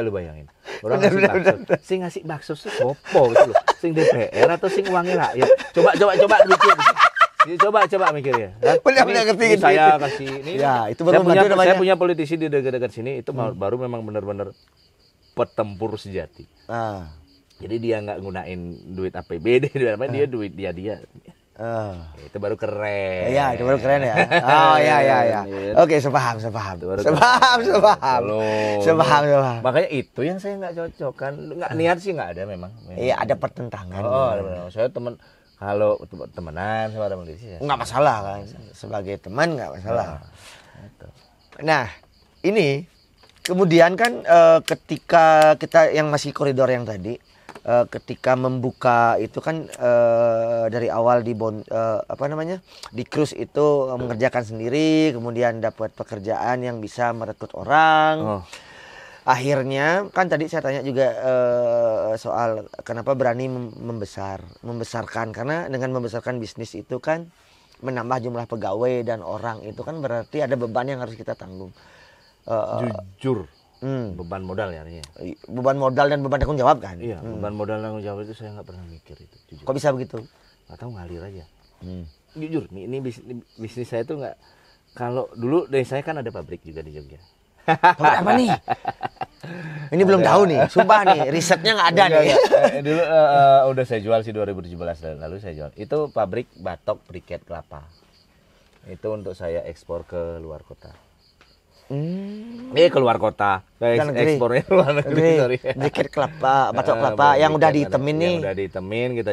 lu bayangin. Orang ngasih bakso sopo gitu loh. Sing DPR atau sing uangnya rakyat. Coba mikir. Coba mikir ya. Benar-benar ngerti ini gitu. saya kasih ini. Ya, itu baru saya namanya. punya politisi di dekat-dekat sini itu baru memang benar-benar petempur sejati. Jadi dia nggak gunain duit APBD, dia duit dia. Itu baru keren. Iya, itu baru keren ya. Oh iya. Oke, sepaham. Sepaham. Makanya itu yang saya nggak cocok kan. Nggak niat sih nggak ada memang. Iya, ada pertentangan. Saya kalau temenan sama ada politisi ya. Nggak masalah kan. Sebagai teman nggak masalah. Nah, ini kemudian kan ketika kita yang masih koridor yang tadi, ketika membuka itu kan dari awal di cruise itu mengerjakan sendiri, kemudian dapat pekerjaan yang bisa merekrut orang. Akhirnya kan tadi saya tanya juga soal kenapa berani membesarkan, karena dengan membesarkan bisnis itu kan menambah jumlah pegawai dan orang, itu kan berarti ada beban yang harus kita tanggung. Jujur. Beban modal ya artinya. Beban modal dan beban tanggung jawab kan? Iya, beban modal dan tanggung jawab itu saya nggak pernah mikir itu. Jujur. Kok bisa begitu? Nggak tahu, ngalir aja. Jujur, ini bisnis saya tuh nggak. Kalau dulu dari saya kan ada pabrik juga di Jogja. Pabrik apa nih? Ini belum tahu nih, sumpah nih, risetnya nggak ada nih. Dulu udah saya jual sih 2017 lalu saya jual. Itu pabrik batok briket kelapa. Itu untuk saya ekspor ke luar kota. Keluar kota. Ekspornya luar negeri. Sorry. Briket kelapa, batok kelapa yang udah ditemin nih. Yang udah ditemin kita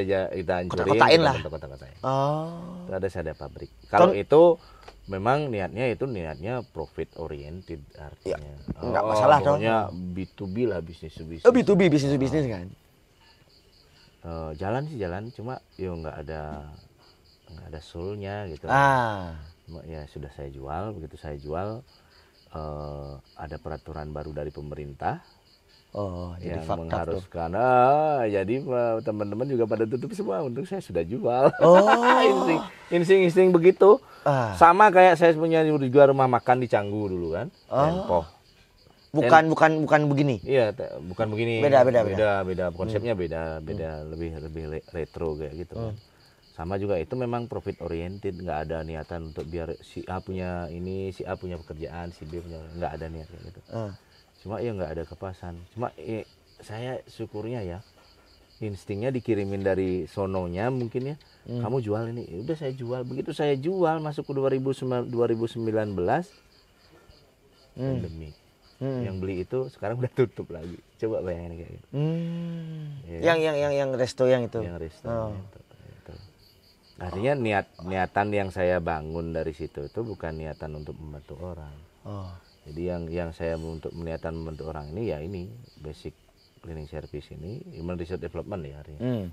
hancurin. Kotain lah. Kota-kotain. Oh. Itu ada pabrik. Kalau itu memang niatnya profit oriented artinya. Enggak masalah dong. Pokoknya B2B lah, bisnis. B2B, bisnis kan. Jalan cuma nggak ada soul-nya gitu. Cuma ya sudah saya jual, begitu saya jual ada peraturan baru dari pemerintah. Jadi yang fakta mengharuskan jadi teman-teman juga pada tutup semua, untuk saya sudah jual. insting begitu. Sama kayak saya punya juga rumah makan di Canggu dulu kan. Tempoh. Bukan begini. Iya, bukan begini. Beda. Konsepnya beda, lebih retro kayak gitu. Sama juga itu memang profit oriented, nggak ada niatan untuk biar si A punya ini, si A punya pekerjaan, si B punya, nggak ada niat kayak gitu. Cuma nggak ada kepasan. Cuma saya syukurnya ya, instingnya dikirimin dari sononya mungkin ya. Kamu jual ini, udah saya jual. Begitu saya jual masuk ke 2019 pandemi. Yang beli itu sekarang udah tutup lagi. Coba bayangin kayak gitu. Yang resto yang itu. Yang resto. Itu. Artinya niatan yang saya bangun dari situ itu bukan niatan untuk membantu orang. Jadi yang saya untuk niatan membantu orang ini ya ini basic cleaning service ini, human resource development ya artinya.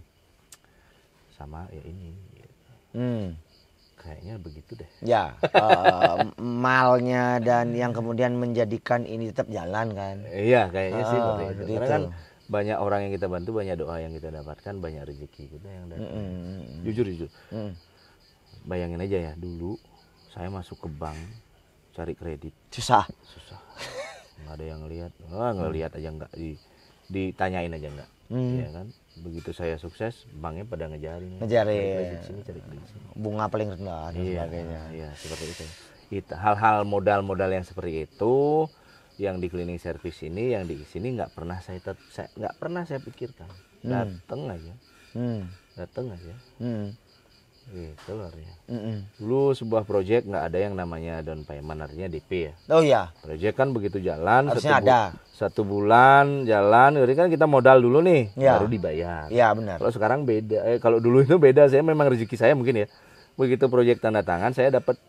Sama ya ini. Kayaknya begitu deh. Ya, malnya dan yang kemudian menjadikan ini tetap jalan kan. Iya, kayaknya sih seperti itu. Karena itu. kan banyak orang yang kita bantu, banyak doa yang kita dapatkan, banyak rezeki kita yang datang. Jujur. Bayangin aja ya, dulu saya masuk ke bank cari kredit. Susah. Nggak ada yang ngelihat. Ngelihat aja nggak, ditanyain aja nggak. Ya kan? Begitu saya sukses, banknya pada ngejarin. Cari kredit sini. Bunga paling rendah dan sebagainya. Iya, seperti itu. Hal-hal modal yang seperti itu yang di cleaning service ini, yang di sini nggak pernah saya pikirkan. Datang aja. Gitu loh ya. Dulu sebuah proyek nggak ada yang namanya down payment, artinya DP ya. Oh iya. Proyek kan begitu jalan, harusnya satu bulan jalan, jadi kan kita modal dulu nih, baru dibayar. Iya benar. Kalau sekarang beda. Kalau dulu itu beda, saya memang rezeki saya mungkin ya. Begitu proyek tanda tangan saya dapat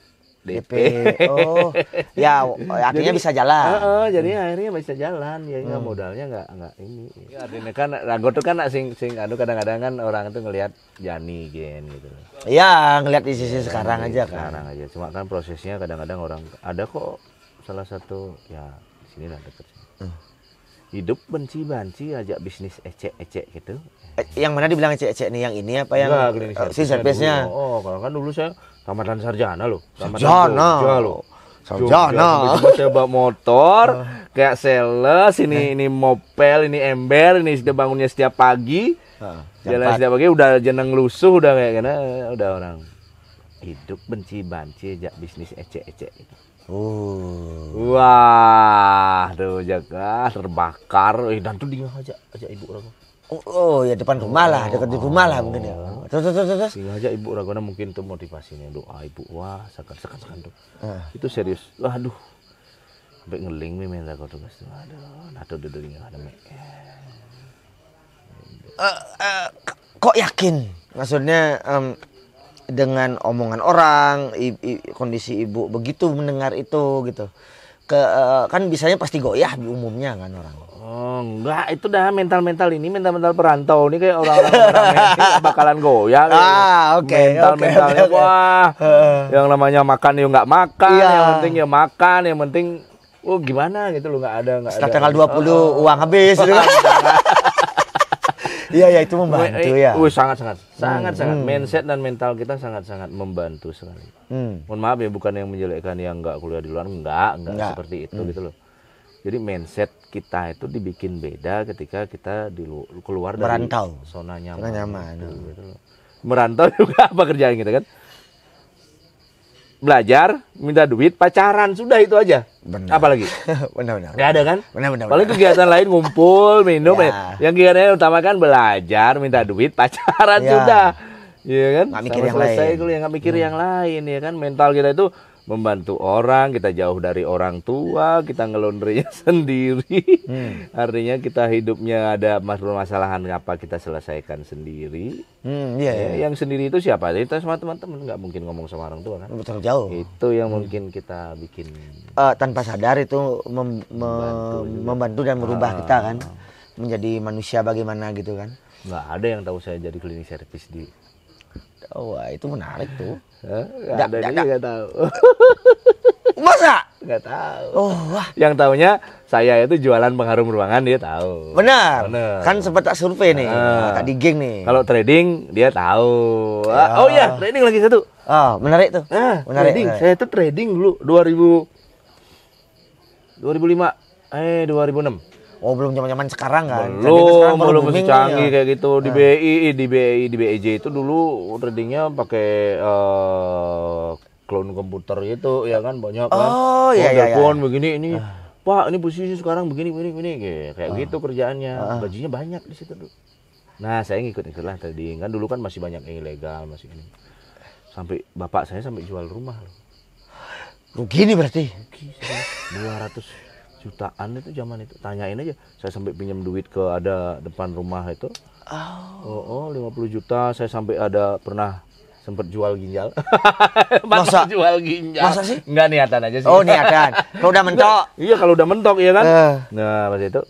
DP. Oh, ya artinya bisa jalan. Jadi akhirnya bisa jalan, ya nggak modalnya nggak ini. Ya, artinya kan anggota kan sing kadang-kadang kan orang itu ngelihat Jani gitu. Iya, ngelihat di sisi sekarang aja kan. Sekarang aja. Cuma kan prosesnya kadang-kadang orang ada kok salah satu ya di sini lah dekat. Hidup benci ajak bisnis ecek gitu. Yang mana dibilang ecek-ecek nih, yang ini apa yang si service-nya? Kalau kan dulu saya tamatan sarjana loh. Sarjana. Saya bawa motor kayak sales, ini mopel, ini ember, ini sudah bangunnya setiap pagi. Jalan setiap pagi udah jeneng lusuh, udah kayak gini, udah orang. hidup benci banci jak bisnis ecek-ecek itu. Oh. Wah, tuh jaga terbakar, dan tuh dingin aja ibu ragu. Oh, ya depan rumah lah, dekat di rumah lah mungkin ya. Terus. Dingin aja ibu ragu, mungkin tuh motivasinya doa ibu. Wah, sekan tuh. Itu serius. Waduh, sampai ngeling nih main ragu tuh guys. Aduh, nato udah dingin ada mek. Kok yakin? Maksudnya dengan omongan orang, kondisi ibu begitu mendengar itu gitu. Kan biasanya pasti goyah di umumnya kan orang. Oh enggak, itu dah mental ini mental perantau ini kayak orang-orang ini bakalan goyah. Oke. Mentalnya wah, yang namanya makan ya nggak makan, yang penting ya makan, yang penting gimana gitu loh, nggak ada. Setelah tanggal 20 uang habis gitu kan. Iya itu membantu ya. Sangat. Mindset dan mental kita sangat membantu sekali. Mohon maaf ya, bukan yang menjelekkan yang nggak kuliah di luar, enggak seperti itu gitu loh. Jadi mindset kita itu dibikin beda ketika kita keluar dari merantau, zona nyaman. Gitu loh. Merantau juga apa kerjaan kita kan? Belajar, minta duit, pacaran, sudah itu aja. Benar. Apalagi? Benar. Gak ada kan? Benar. Paling kegiatan lain ngumpul, minum. Yang kegiatan yang utama kan belajar, minta duit, pacaran, sudah. Iya kan? Nggak mikir yang lain. Kuliah nggak mikir yang lain, ya kan? Mental kita itu membantu orang, kita jauh dari orang tua, kita ngelondrinya sendiri. Artinya kita hidupnya ada permasalahan apa kita selesaikan sendiri. Yang sendiri itu siapa? Kita sama teman-teman, nggak mungkin ngomong sama orang tua kan. Betul jauh. Itu yang mungkin kita bikin tanpa sadar itu membantu dan merubah kita kan menjadi manusia bagaimana gitu kan. Nggak ada yang tahu saya jadi klinik servis di. Wah itu menarik tuh. Nggak tahu. Masa? Nggak tahu. Wah. Yang taunya saya itu jualan pengharum ruangan, dia tahu. Benar. Kan sempat tak survei nih, tak digeng nih. Kalau trading dia tahu. Trading lagi satu. Menarik tuh. Menarik. Trading. Saya itu trading dulu 2006. Belum zaman sekarang kan. Belum masih canggih kayak gitu. Di BEJ itu dulu tradingnya pakai clone komputer gitu ya kan, banyak kan. Telepon begini ini. Pak, ini posisi sekarang begini kayak gitu kerjaannya. Gajinya banyak di situ tuh. Nah, saya ngikut-ikutlah trading. Kan dulu kan masih banyak yang ilegal, masih ini. Sampai bapak saya sampai jual rumah loh. Rugi nih berarti. Rugi, 200 jutaan itu zaman itu. Tanyain aja, saya sampai pinjam duit ke ada depan rumah itu. 50 juta. Saya sampai ada pernah sempat jual ginjal. Masa jual ginjal? Masa sih? Enggak, niatan aja sih. Niatan. Kalau udah mentok. Iya, kalau udah mentok ya kan. Nah, pas itu.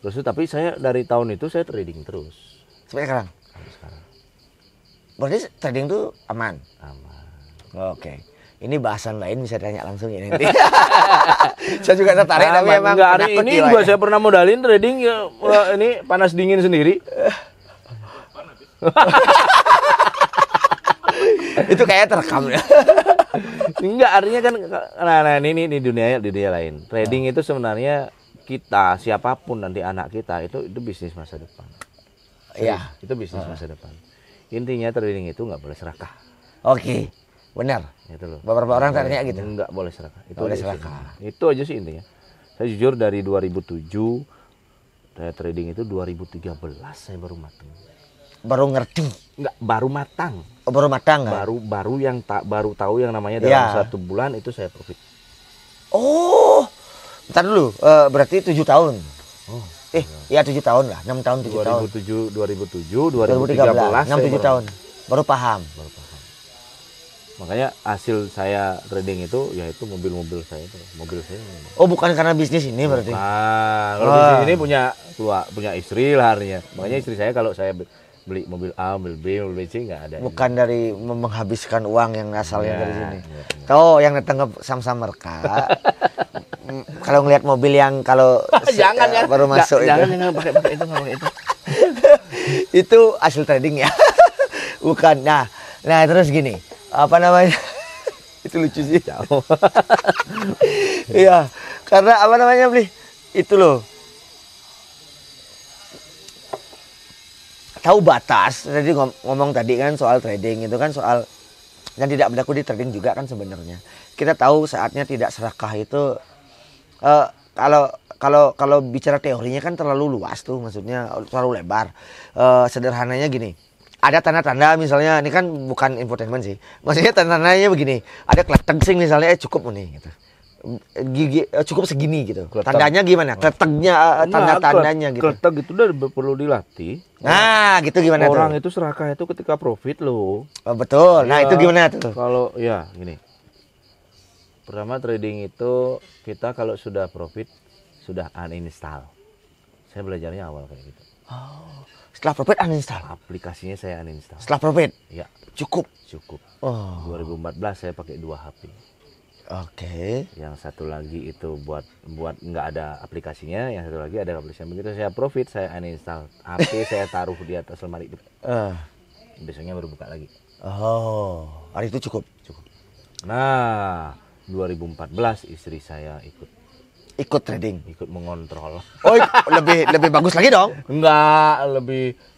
Terus tapi saya dari tahun itu saya trading terus. Sampai sekarang. Berarti trading tuh aman. Oke. Ini bahasan lain bisa tanya langsung ya nanti. Saya juga tertarik tapi emang hari ini juga saya pernah modalin trading ya, ini panas dingin sendiri. Itu kayak terekam ya. Enggak, artinya kan ini di dunia lain. Trading itu sebenarnya kita siapapun nanti anak kita itu bisnis masa depan. Iya. Itu bisnis masa depan. Intinya trading itu nggak boleh serakah. Oke. Benar. Itu loh. Beberapa orang tanya gitu. Enggak boleh serakah. Itu boleh serakah. Itu aja sih intinya. Saya jujur dari 2007 saya trading itu 2013 saya baru matang. Baru ngerti. Enggak, baru matang. Baru matang kan? Baru tahu yang namanya dalam 1 bulan itu saya profit. Bentar dulu. Berarti 7 tahun. 7 tahun lah, 6 tahun 7 tahun. 2013, 6-7 tahun. Baru paham. Makanya hasil saya trading itu yaitu mobil saya itu. Bukan karena bisnis ini berarti. Kalau bisnis ini punya istri lah artinya. Makanya istri saya kalau saya beli mobil A, mobil B, mobil C nggak ada. Bukan dari menghabiskan uang yang asalnya dari sini. Tahu yang datang ke Samsam Merka. Kalau ngelihat mobil yang baru masuk jangan pakai itu, nggak pakai itu. Itu hasil trading ya. Bukan. Nah terus gini. Apa namanya? Itu lucu sih. Iya, karena apa namanya beli? Itu loh. Tahu batas. Tadi ngomong tadi kan soal trading itu kan soal Dan tidak berlaku di trading juga kan sebenarnya. Kita tahu saatnya tidak serakah itu kalau bicara teorinya kan terlalu luas tuh, maksudnya terlalu lebar. Sederhananya gini, ada tanda-tanda misalnya, ini kan bukan infotainment sih, maksudnya tanda-tandanya begini, ada kletek sing misalnya cukup nih gitu. Gigi cukup segini gitu. Kletek. Tandanya gimana? Kleteknya tanda-tandanya gitu. Kletek itu udah perlu dilatih. Nah, gitu gimana Orang tuh? itu serakah itu ketika profit loh. Oh, betul. Nah, Iya. itu gimana tuh? Kalau ya gini. Pertama trading itu kita kalau sudah profit sudah uninstall. Saya belajarnya awal kayak gitu. Oh, setelah profit uninstall. Aplikasinya saya uninstall. Setelah profit Ya, cukup. cukup. Oh, 2014 saya pakai 2 HP. oke. Yang satu lagi itu buat nggak ada aplikasinya, yang satu lagi ada aplikasinya. Begitu saya profit saya uninstall. HP saya taruh di atas lemari. Eh, Besoknya baru buka lagi. oh, hari itu cukup. Cukup. Nah, 2014 istri saya Ikut trading. ikut mengontrol. Oh, lebih bagus lagi dong. Enggak,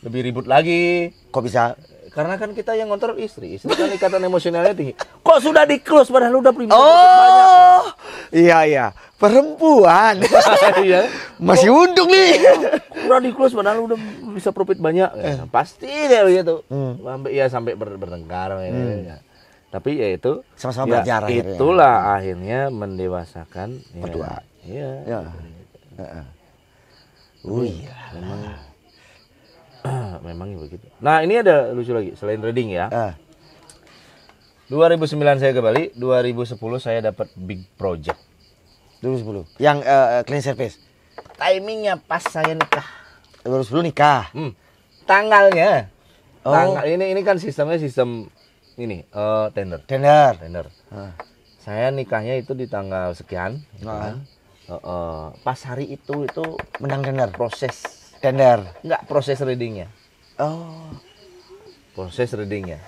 lebih ribut lagi. Kok bisa? Karena kan kita yang ngontrol istri kan ikatan emosionalnya tinggi. Kok sudah di close padahal udah banyak. Oh, iya. Perempuan. Iya. Masih untung nih. Udah di close padahal udah bisa profit banyak. Ya, pasti kayak begitu. Sampai bertengkar. Ya. Tapi ya itu Sama-sama belajar akhirnya. itulah akhirnya mendewasakan Berdua. Iya. Ya. Iya. Memang begitu. Nah, ini ada lucu lagi selain trading ya. Ah, 2009 saya ke Bali, 2010 saya dapat big project. 2010. Yang clean service. Timingnya pas saya nikah. 2010 nikah. Tanggalnya. Oh. Tanggal ini kan sistem ini tender. Tender. Ah. Saya nikahnya itu di tanggal sekian. gitu Ah. kan. Pas hari itu Menang tender. proses Proses readingnya. Oh. Proses readingnya.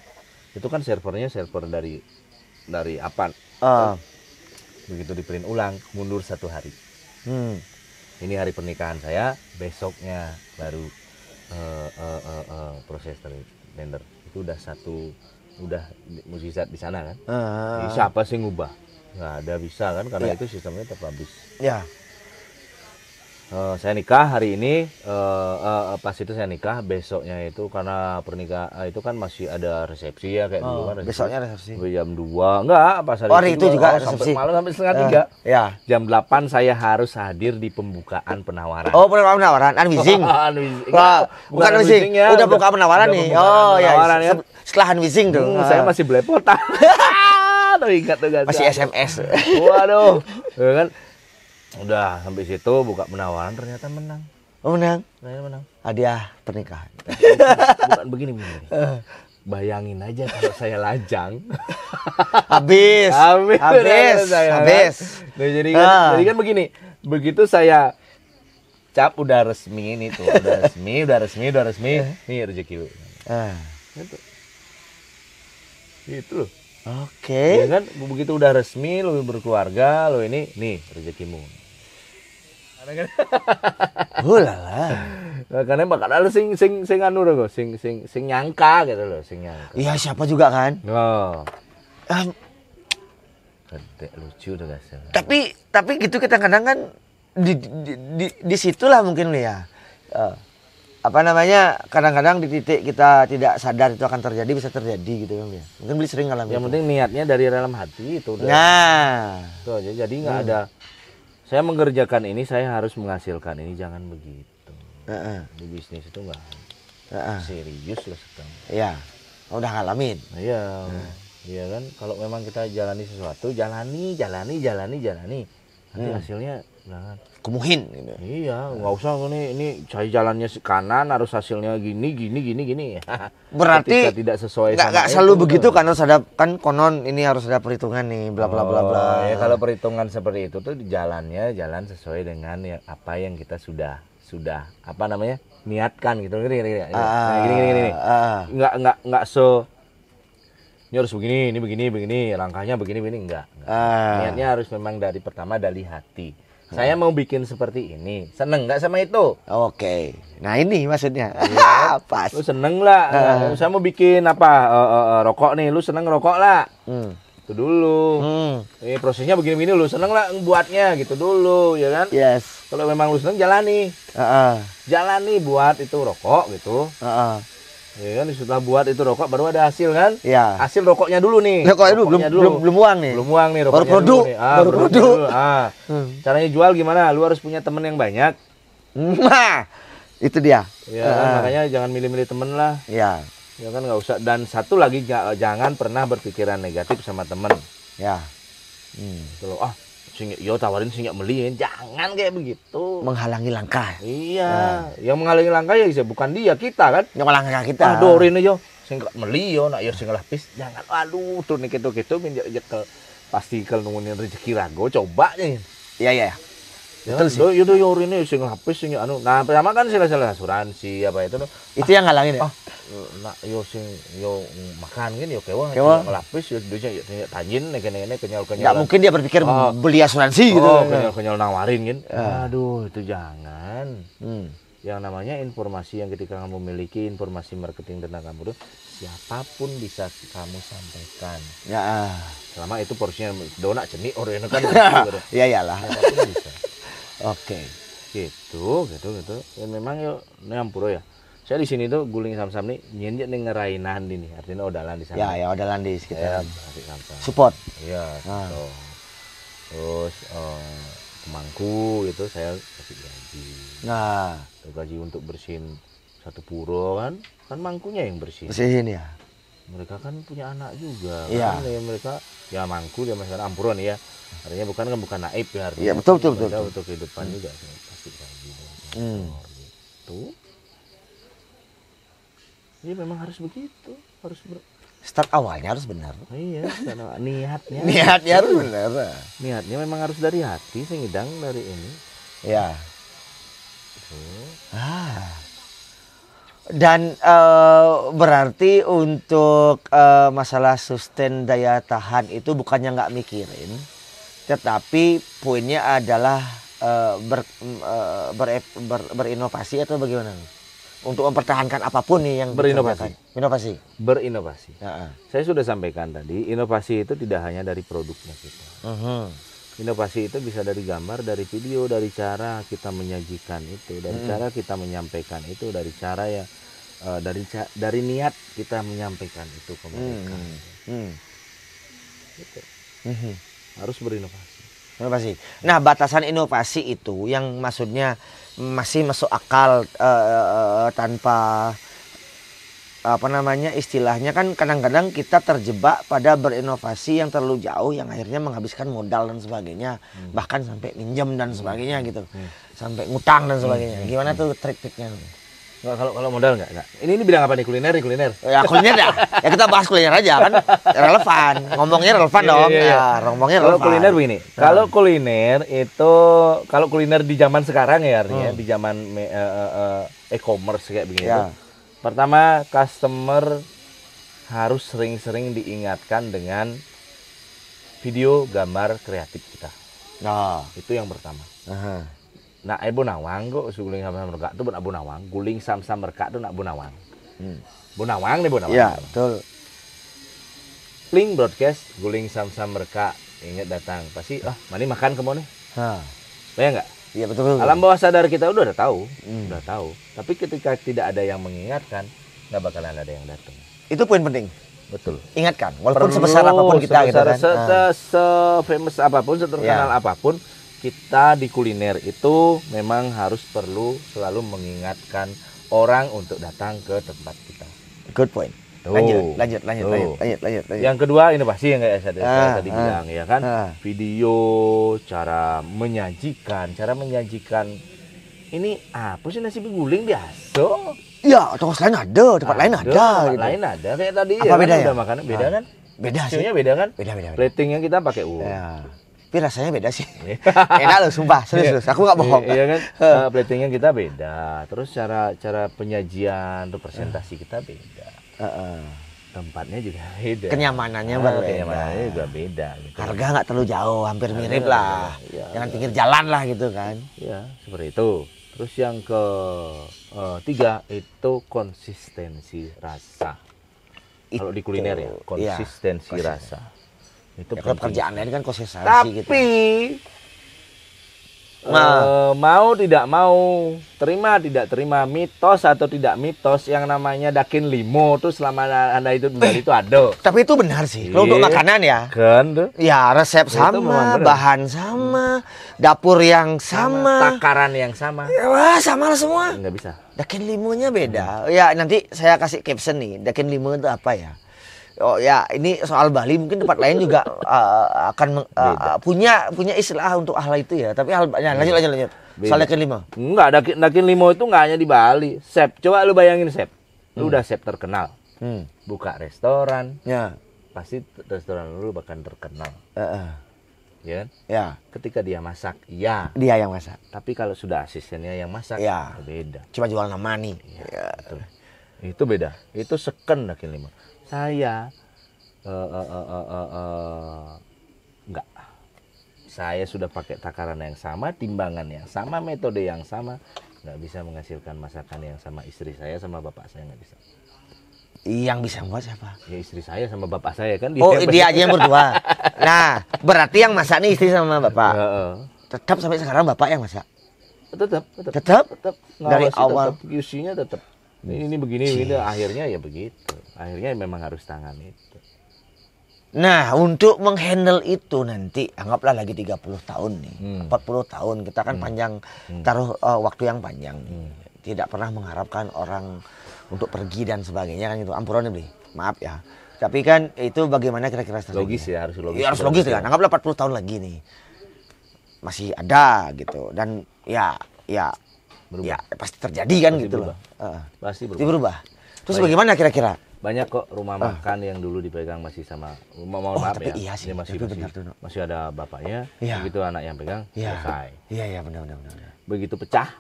Itu kan servernya server dari Apan. Ah. Begitu di print ulang mundur 1 hari. Ini hari pernikahan saya, besoknya baru proses tender. Itu udah mukjizat di sana kan. Jadi siapa sih ngubah? Nggak ada bisa kan karena Ya. itu sistemnya terpublish. Ya. Saya nikah hari ini, pas itu saya nikah, besoknya itu karena pernikahan itu kan masih ada resepsi ya kayak dulu kan. Besoknya resepsi. Sampai jam 2, enggak pas Hari itu juga resepsi. Sampai malam sampai setengah 3. Ya. Jam 8 saya harus hadir di pembukaan penawaran. Oh, penawaran unwizing. Wah, bukan unwizing. ya. Udah buka penawaran udah nih. pembukaan Oh ya. penawaran ya. Setelah unwizing tuh. Saya masih belepotan. Tuh ingat tuh guys. Masih SMS. Waduh. Ya kan. Udah sampai situ buka penawaran ternyata menang. Oh, menang. Saya menang. Hadiah pernikahan. Bukan begini. Bayangin aja kalau saya lajang. Habis. Nah, jadi kan begini. Begitu saya cap udah resmi ini tuh, udah resmi. Nih rezeki lu. Gitu. Gitu loh. Oke. Ya kan begitu udah resmi lu berkeluarga, lu ini nih rezekimu. Ulala. Karena bakal ada sing anu loh, sing nyangka gitu loh, sing nyangka. Iya, siapa juga kan? Oh. Em, Gede lucu tuh guys. tapi gitu kita kadang kan di situlah mungkin ya. Apa namanya, kadang-kadang di titik kita tidak sadar itu akan terjadi, bisa terjadi gitu kan ya. Mungkin beli sering ngalamin. Yang itu. penting niatnya dari dalam hati itu udah. Nah, Itu aja. Jadi nggak ada. Saya mengerjakan ini, saya harus menghasilkan ini, jangan begitu. Di bisnis itu nggak serius lah sekarang. iya. Udah ngalamin. Nah, iya, iya kan. Kalau memang kita jalani sesuatu, jalani. Nanti hasilnya jangan. Kumuhin gitu. Iya, nggak usah ini saya jalannya kanan harus hasilnya gini. Berarti ketika tidak sesuai nggak sama selalu itu, begitu kan, harus ada kan konon ini harus ada perhitungan nih bla bla bla bla. Ya kalau perhitungan seperti itu tuh jalannya jalan sesuai dengan apa yang kita sudah apa namanya niatkan gitu. Gini. Nggak ini harus begini, ini begini, langkahnya begini enggak. Niatnya harus memang dari pertama dari hati. Saya mau bikin seperti ini. Seneng nggak sama itu? Oke. Nah ini maksudnya. Pas. Lu seneng lah. Saya mau bikin apa? Rokok nih. Lu seneng rokok lah. Itu dulu. Prosesnya begini-begini. Lu seneng lah buatnya gitu dulu, ya kan? Yes. Kalau memang lu seneng jalani. Jalani buat itu rokok gitu. Ya kan, setelah buat itu rokok baru ada hasil kan? Iya. Hasil rokoknya dulu nih. Rokoknya dulu, belum uang nih. Belum uang nih rokoknya. Baru produk. Dulu nih. Baru produk. Caranya jual gimana? Lu harus punya temen yang banyak. Nah, itu dia. Ya kan? Makanya jangan milih-milih temen lah. Iya. Ya kan nggak usah. Dan satu lagi jangan pernah berpikiran negatif sama temen. Ya. Kalau yo tawarin sih nggak beliin, jangan kayak begitu. Menghalangi langkah. Iya, yang menghalangi langkah ya bukan dia, kita kan. Yang melangkah kita. Dorin aja, sing nggak beli yo, nak yo sing lapis, jangan. Aduh, tuh nih gitu minyak pasti kalau nungguin rezeki rago, coba nih. Iya. Betul sih. Yo ini sing lapis sing anu. Nah, pertama kan sila-sila asuransi apa itu. Itu yang ngalangin ya. Nak yo makan kan yo kewa ngelapis yo duitnya yo tajin kene kenyal. Enggak mungkin dia berpikir beli asuransi gitu. Kenyal nawarin kan. Aduh, itu jangan. Yang namanya informasi yang ketika kamu miliki informasi marketing tentang kamu tuh siapapun bisa kamu sampaikan. Ya. Selama itu porsinya donak cenik orang kan. Iya iyalah. Siapapun bisa. Oke. Gitu. Ya memang yo nyampuro ya. Saya di sini tuh guling sam-sam nih nyenjek nih ngerainan ini, artinya odalan di sana. Ya odalan di sekitar. Support. Iya. Gitu. Terus pemangku itu saya kasih gaji. Nah, gaji untuk bersihin satu puro kan mangkunya yang bersihin ya. Mereka kan punya anak juga. Iya. Kan, mereka ya mangku dia masyarakat ampuran ya. Artinya bukan naib ya. Iya betul. Untuk kehidupan juga pasti gaji. Gitu. Iya memang harus begitu, start awalnya harus benar. Iya, niatnya. Niatnya harus benar. Niatnya memang harus dari hati, sengidang dari ini. Ya. Dan berarti untuk masalah sustain daya tahan itu bukannya nggak mikirin, tetapi poinnya adalah berinovasi atau bagaimana? Untuk mempertahankan apapun nih yang berinovasi. Berinovasi. Saya sudah sampaikan tadi, inovasi itu tidak hanya dari produknya kita. Inovasi itu bisa dari gambar, dari video, dari cara kita menyajikan itu, dari cara kita menyampaikan itu, dari cara ya, dari niat kita menyampaikan itu ke mereka. Gitu. Harus berinovasi. Inovasi. Nah, batasan inovasi itu yang maksudnya masih masuk akal tanpa apa namanya istilahnya kan kadang-kadang kita terjebak pada berinovasi yang terlalu jauh yang akhirnya menghabiskan modal dan sebagainya, bahkan sampai minjem dan sebagainya gitu, sampai ngutang dan sebagainya. Gimana tuh trik-triknya? Nggak, kalau modal nggak. Ini bidang apa nih? Kuliner? Ya kuliner ya. Ya kita bahas kuliner aja kan. Relevan. Ngomongnya relevan dong. Iya. Ngomongnya kalau relevan. Kuliner begini. Kalau kuliner itu, kalau kuliner di zaman sekarang ya artinya di zaman e-commerce kayak begini. Ya. Pertama, customer harus sering-sering diingatkan dengan video, gambar kreatif kita. Nah, itu yang pertama. Nah, ibu nawang kok guling sam-sam mereka tuh abu nawang, guling sam-sam mereka tuh nak bu nawang. Bu nawang nih bu nawang. Iya, betul. Link broadcast guling sam-sam mereka ingat datang. Pasti mari makan kemana nih? Bayang nggak? Iya betul. Alam bawah sadar kita udah tahu, Tapi ketika tidak ada yang mengingatkan, nggak bakalan ada yang datang. Itu poin penting. Betul. Ingatkan, walaupun sebesar apapun kita gitu kan. Se-famous apapun, seterkenal apapun. Kita di kuliner itu memang harus perlu selalu mengingatkan orang untuk datang ke tempat kita. Good point. Lanjut. Yang kedua inovasi yang kayak saya tadi bilang ya kan. Video, cara menyajikan. Ini apa sih nasi guling biasa? Iya, tempat lain ada, tempat lain ada. Tempat lain ada kayak tadi. Apa bedanya? Udah makanan beda kan? Beda sih. Beda kan? Beda. Platingnya kita pakai uang. Ya. Tapi rasanya beda sih. Enak loh, sumpah. Serius. Aku nggak bohong. Iya kan? Platingnya kita beda. Terus cara penyajian, representasi kita beda. tempatnya juga beda. Kenyamanannya berbeda. Kenyamanannya juga beda. Gitu. Harga nggak terlalu jauh, hampir mirip lah. Ya, Jangan pinggir jalan lah gitu kan. ya seperti itu. Terus yang ketiga itu konsistensi rasa. Kalau di kuliner ya, konsistensi rasa. Itu ya, kalau pekerjaan lain kan konsistensi gitu. Tapi mau tidak mau, terima tidak terima, mitos atau tidak mitos yang namanya dakin limo tuh selama Anda itu itu ada. Tapi itu benar sih. Kalau untuk makanan ya. Kan tuh. Ya resep sama, bahan sama, dapur yang sama, takaran yang sama. Ya, wah, sama lah semua. Nggak bisa. Dakin limonya beda. Ya nanti saya kasih caption nih. Dakin limo itu apa ya? Oh ya, ini soal Bali mungkin tempat lain juga akan punya istilah untuk hal itu ya. Tapi lanjut. Soal dakin limo. Enggak, dakin limo itu nggak hanya di Bali. Chef, coba lu bayangin chef. Lu udah chef terkenal. Buka restoran. Ya. Pasti restoran lu bahkan terkenal. Ya kan? Ya. Ketika dia masak, iya. Dia yang masak. Tapi kalau sudah asistennya yang masak, ya. Beda. Cuma jual nama nih. Ya. Betul. Itu beda. Itu seken dakin limo. Saya enggak. Saya sudah pakai takaran yang sama, timbangan yang sama, metode yang sama, nggak bisa menghasilkan masakan yang sama istri saya sama bapak saya, nggak bisa. Yang bisa buat siapa? Ya istri saya sama bapak saya kan. Dia aja yang berdua. Nah, berarti yang masak nih istri sama bapak. Tetap sampai sekarang bapak yang masak. Tetap. Dari awal. QC-nya tetap. Ini begini, akhirnya ya begitu. Akhirnya memang harus tangan itu. Nah, untuk menghandle itu nanti anggaplah lagi 30 tahun nih, 40 tahun kita kan panjang, taruh waktu yang panjang. Tidak pernah mengharapkan orang untuk pergi dan sebagainya kan itu. Ampuran nih, maaf ya. Tapi kan itu bagaimana kira-kira strateginya? Logis ya, harus logis. Ya, harus logis kan. Anggaplah 40 tahun lagi nih. Masih ada gitu dan ya berubah. Ya pasti terjadi kan pasti gitu berubah. Loh. Pasti berubah. Terus bagaimana kira-kira? Banyak kok rumah makan yang dulu dipegang masih sama, mohon maaf ya, iya sih, masih ada bapaknya, begitu anak yang pegang, selesai. Iya benar. Begitu pecah,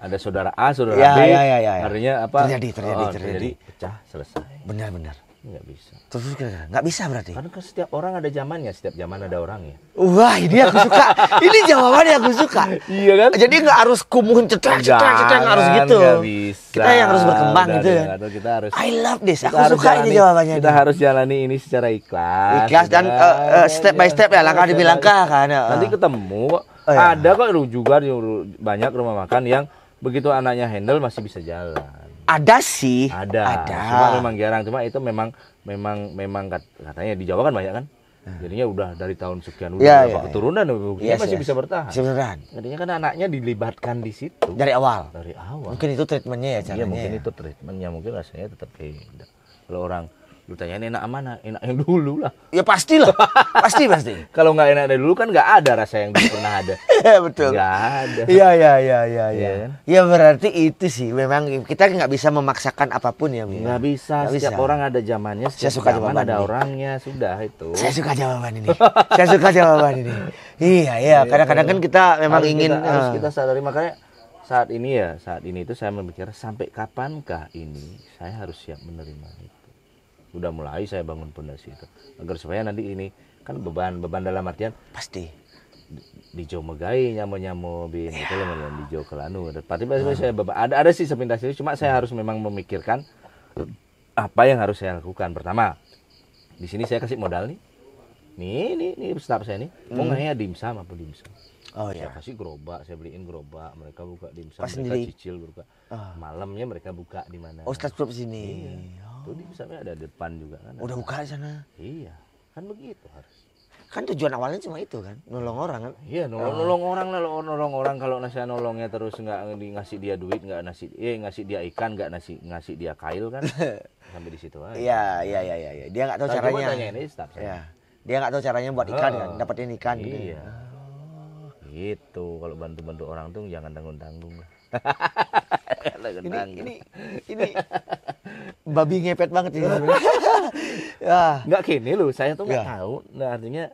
ada saudara A, saudara B, artinya apa? Terjadi, pecah, selesai. Benar. Nggak bisa. Terus kira-kira nggak bisa berarti? Karena kan setiap orang ada zamannya, setiap zaman ada orangnya. Wah, ini aku suka. Ini jawabannya aku suka. Iya kan? Jadi nggak harus kumuh cetrek harus gitu. Nggak bisa. Kita yang harus berkembang gitu ya. Kita harus. I love this. Aku suka ini jawabannya. Kita harus jalani ini secara ikhlas. Ikhlas dan step by step ya, langkah demi langkah kan. Nanti ketemu. Ada kok juga banyak rumah makan yang begitu anaknya handle masih bisa jalan. Ada sih. Ada. Cuma memang jarang. Cuma itu memang katanya di Jawa kan banyak kan. Jadinya udah dari tahun sekian udah keturunan masih bisa bertahan. Jadinya kan anaknya dilibatkan di situ. Dari awal. Mungkin itu treatmentnya ya caranya. Iya, mungkin itu treatmentnya, mungkin rasanya tetap beda. Kalau orang lu tanyain enak mana? Enak yang dulu lah. Ya pastilah. pasti. Kalau nggak enak dari dulu kan nggak ada rasa yang dulu pernah ada. Betul. Nggak ada. Iya. Kan? Ya berarti itu sih memang kita nggak bisa memaksakan apapun ya. Nggak bisa. Setiap orang ada zamannya. Setiap zaman ada orangnya. Sudah itu. Saya suka jawaban ini. Iya. Kadang-kadang kan kita memang harus kita sadari, makanya saat ini itu saya memikir sampai kapankah ini saya harus siap menerima itu. Udah mulai saya bangun pondasi itu agar supaya nanti ini kan beban dalam artian pasti di Jo Megai nyamu bin itu loh di Jo Kelanu. Tapi saya ada sih sepintas itu, cuma saya harus memang memikirkan apa yang harus saya lakukan. Pertama, di sini saya kasih modal nih. Nih staff saya nih mau ngaya dimsum apa dimsum. Saya kasih gerobak, saya beliin gerobak, mereka buka dimsum, mereka cicil buka. Malamnya mereka buka di mana? Ustaz klub sini. Tuh dimsumnya ada depan juga kan. Udah buka di sana. Iya, kan begitu harus. Kan tujuan awalnya cuma itu kan, nolong orang kan. Iya, nolong orang. Kalau saya nolongnya terus nggak ngasih dia duit, ngasih dia ikan, nggak ngasih dia kail kan. Sampai di situ aja. Iya. Dia nggak tahu caranya. Ini staff saya. Dia nggak tahu caranya buat ikan kan, dapetin ikan gitu. Iya. Gitu, kalau bantu orang tuh jangan tanggung-tanggung lah. Ini babi ngepet banget ini. Nggak gini loh, saya tuh nggak tahu. Nah, artinya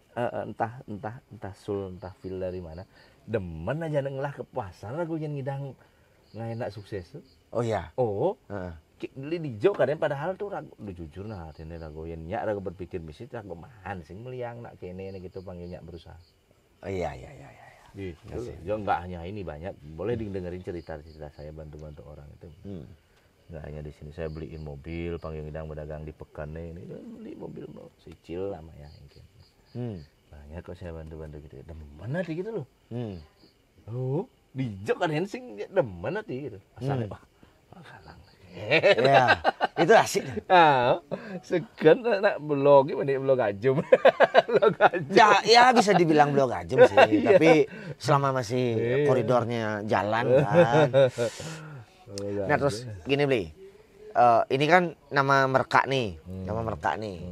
entah sul entah fil dari mana. Demen aja ngelah ke pasar aku yang ngidang nggak enak sukses tuh. Oh iya. beli di jok kadang padahal tuh ragu jujur nah ini ragu nya ragu berpikir misi ragu mahan sing meliang nak kene gitu panggilnya berusaha. Oh, iya. Gitu. Jo enggak hanya ini banyak boleh dengerin cerita-cerita saya bantu-bantu orang itu. Enggak hanya di sini saya beliin mobil panggil ngidang berdagang di Pekan ini beli mobil sicil lama ya mungkin. Banyak kok saya bantu-bantu gitu. Demen hati gitu loh. Oh, di jok kadang sing demen hati gitu. Asalnya salah. Ya, itu asik. Segan nak blog ini blog ajum. Blog ajum. Ya bisa dibilang blog ajem sih, tapi selama masih koridornya jalan kan. Nah terus gini Bli, ini kan nama Merka nih,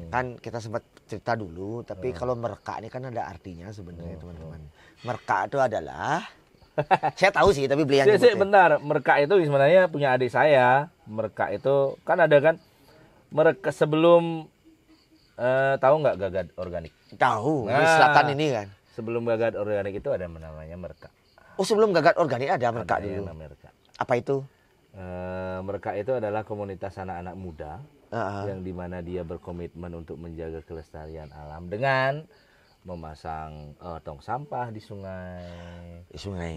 kan kita sempat cerita dulu, tapi kalau Merka ini kan ada artinya sebenarnya teman-teman. Merka itu adalah saya tahu sih, tapi beli yang bentar, Merka itu sebenarnya punya adik saya. Merka itu kan ada kan Merka sebelum tahu nggak Gagak Organik? Tahu, di selatan ini kan. Sebelum Gagak Organik itu ada namanya Merka. Oh, sebelum Gagak Organik ada Merka dulu. Merka. Apa itu? Merka itu adalah komunitas anak-anak muda yang dimana dia berkomitmen untuk menjaga kelestarian alam dengan memasang tong sampah di sungai,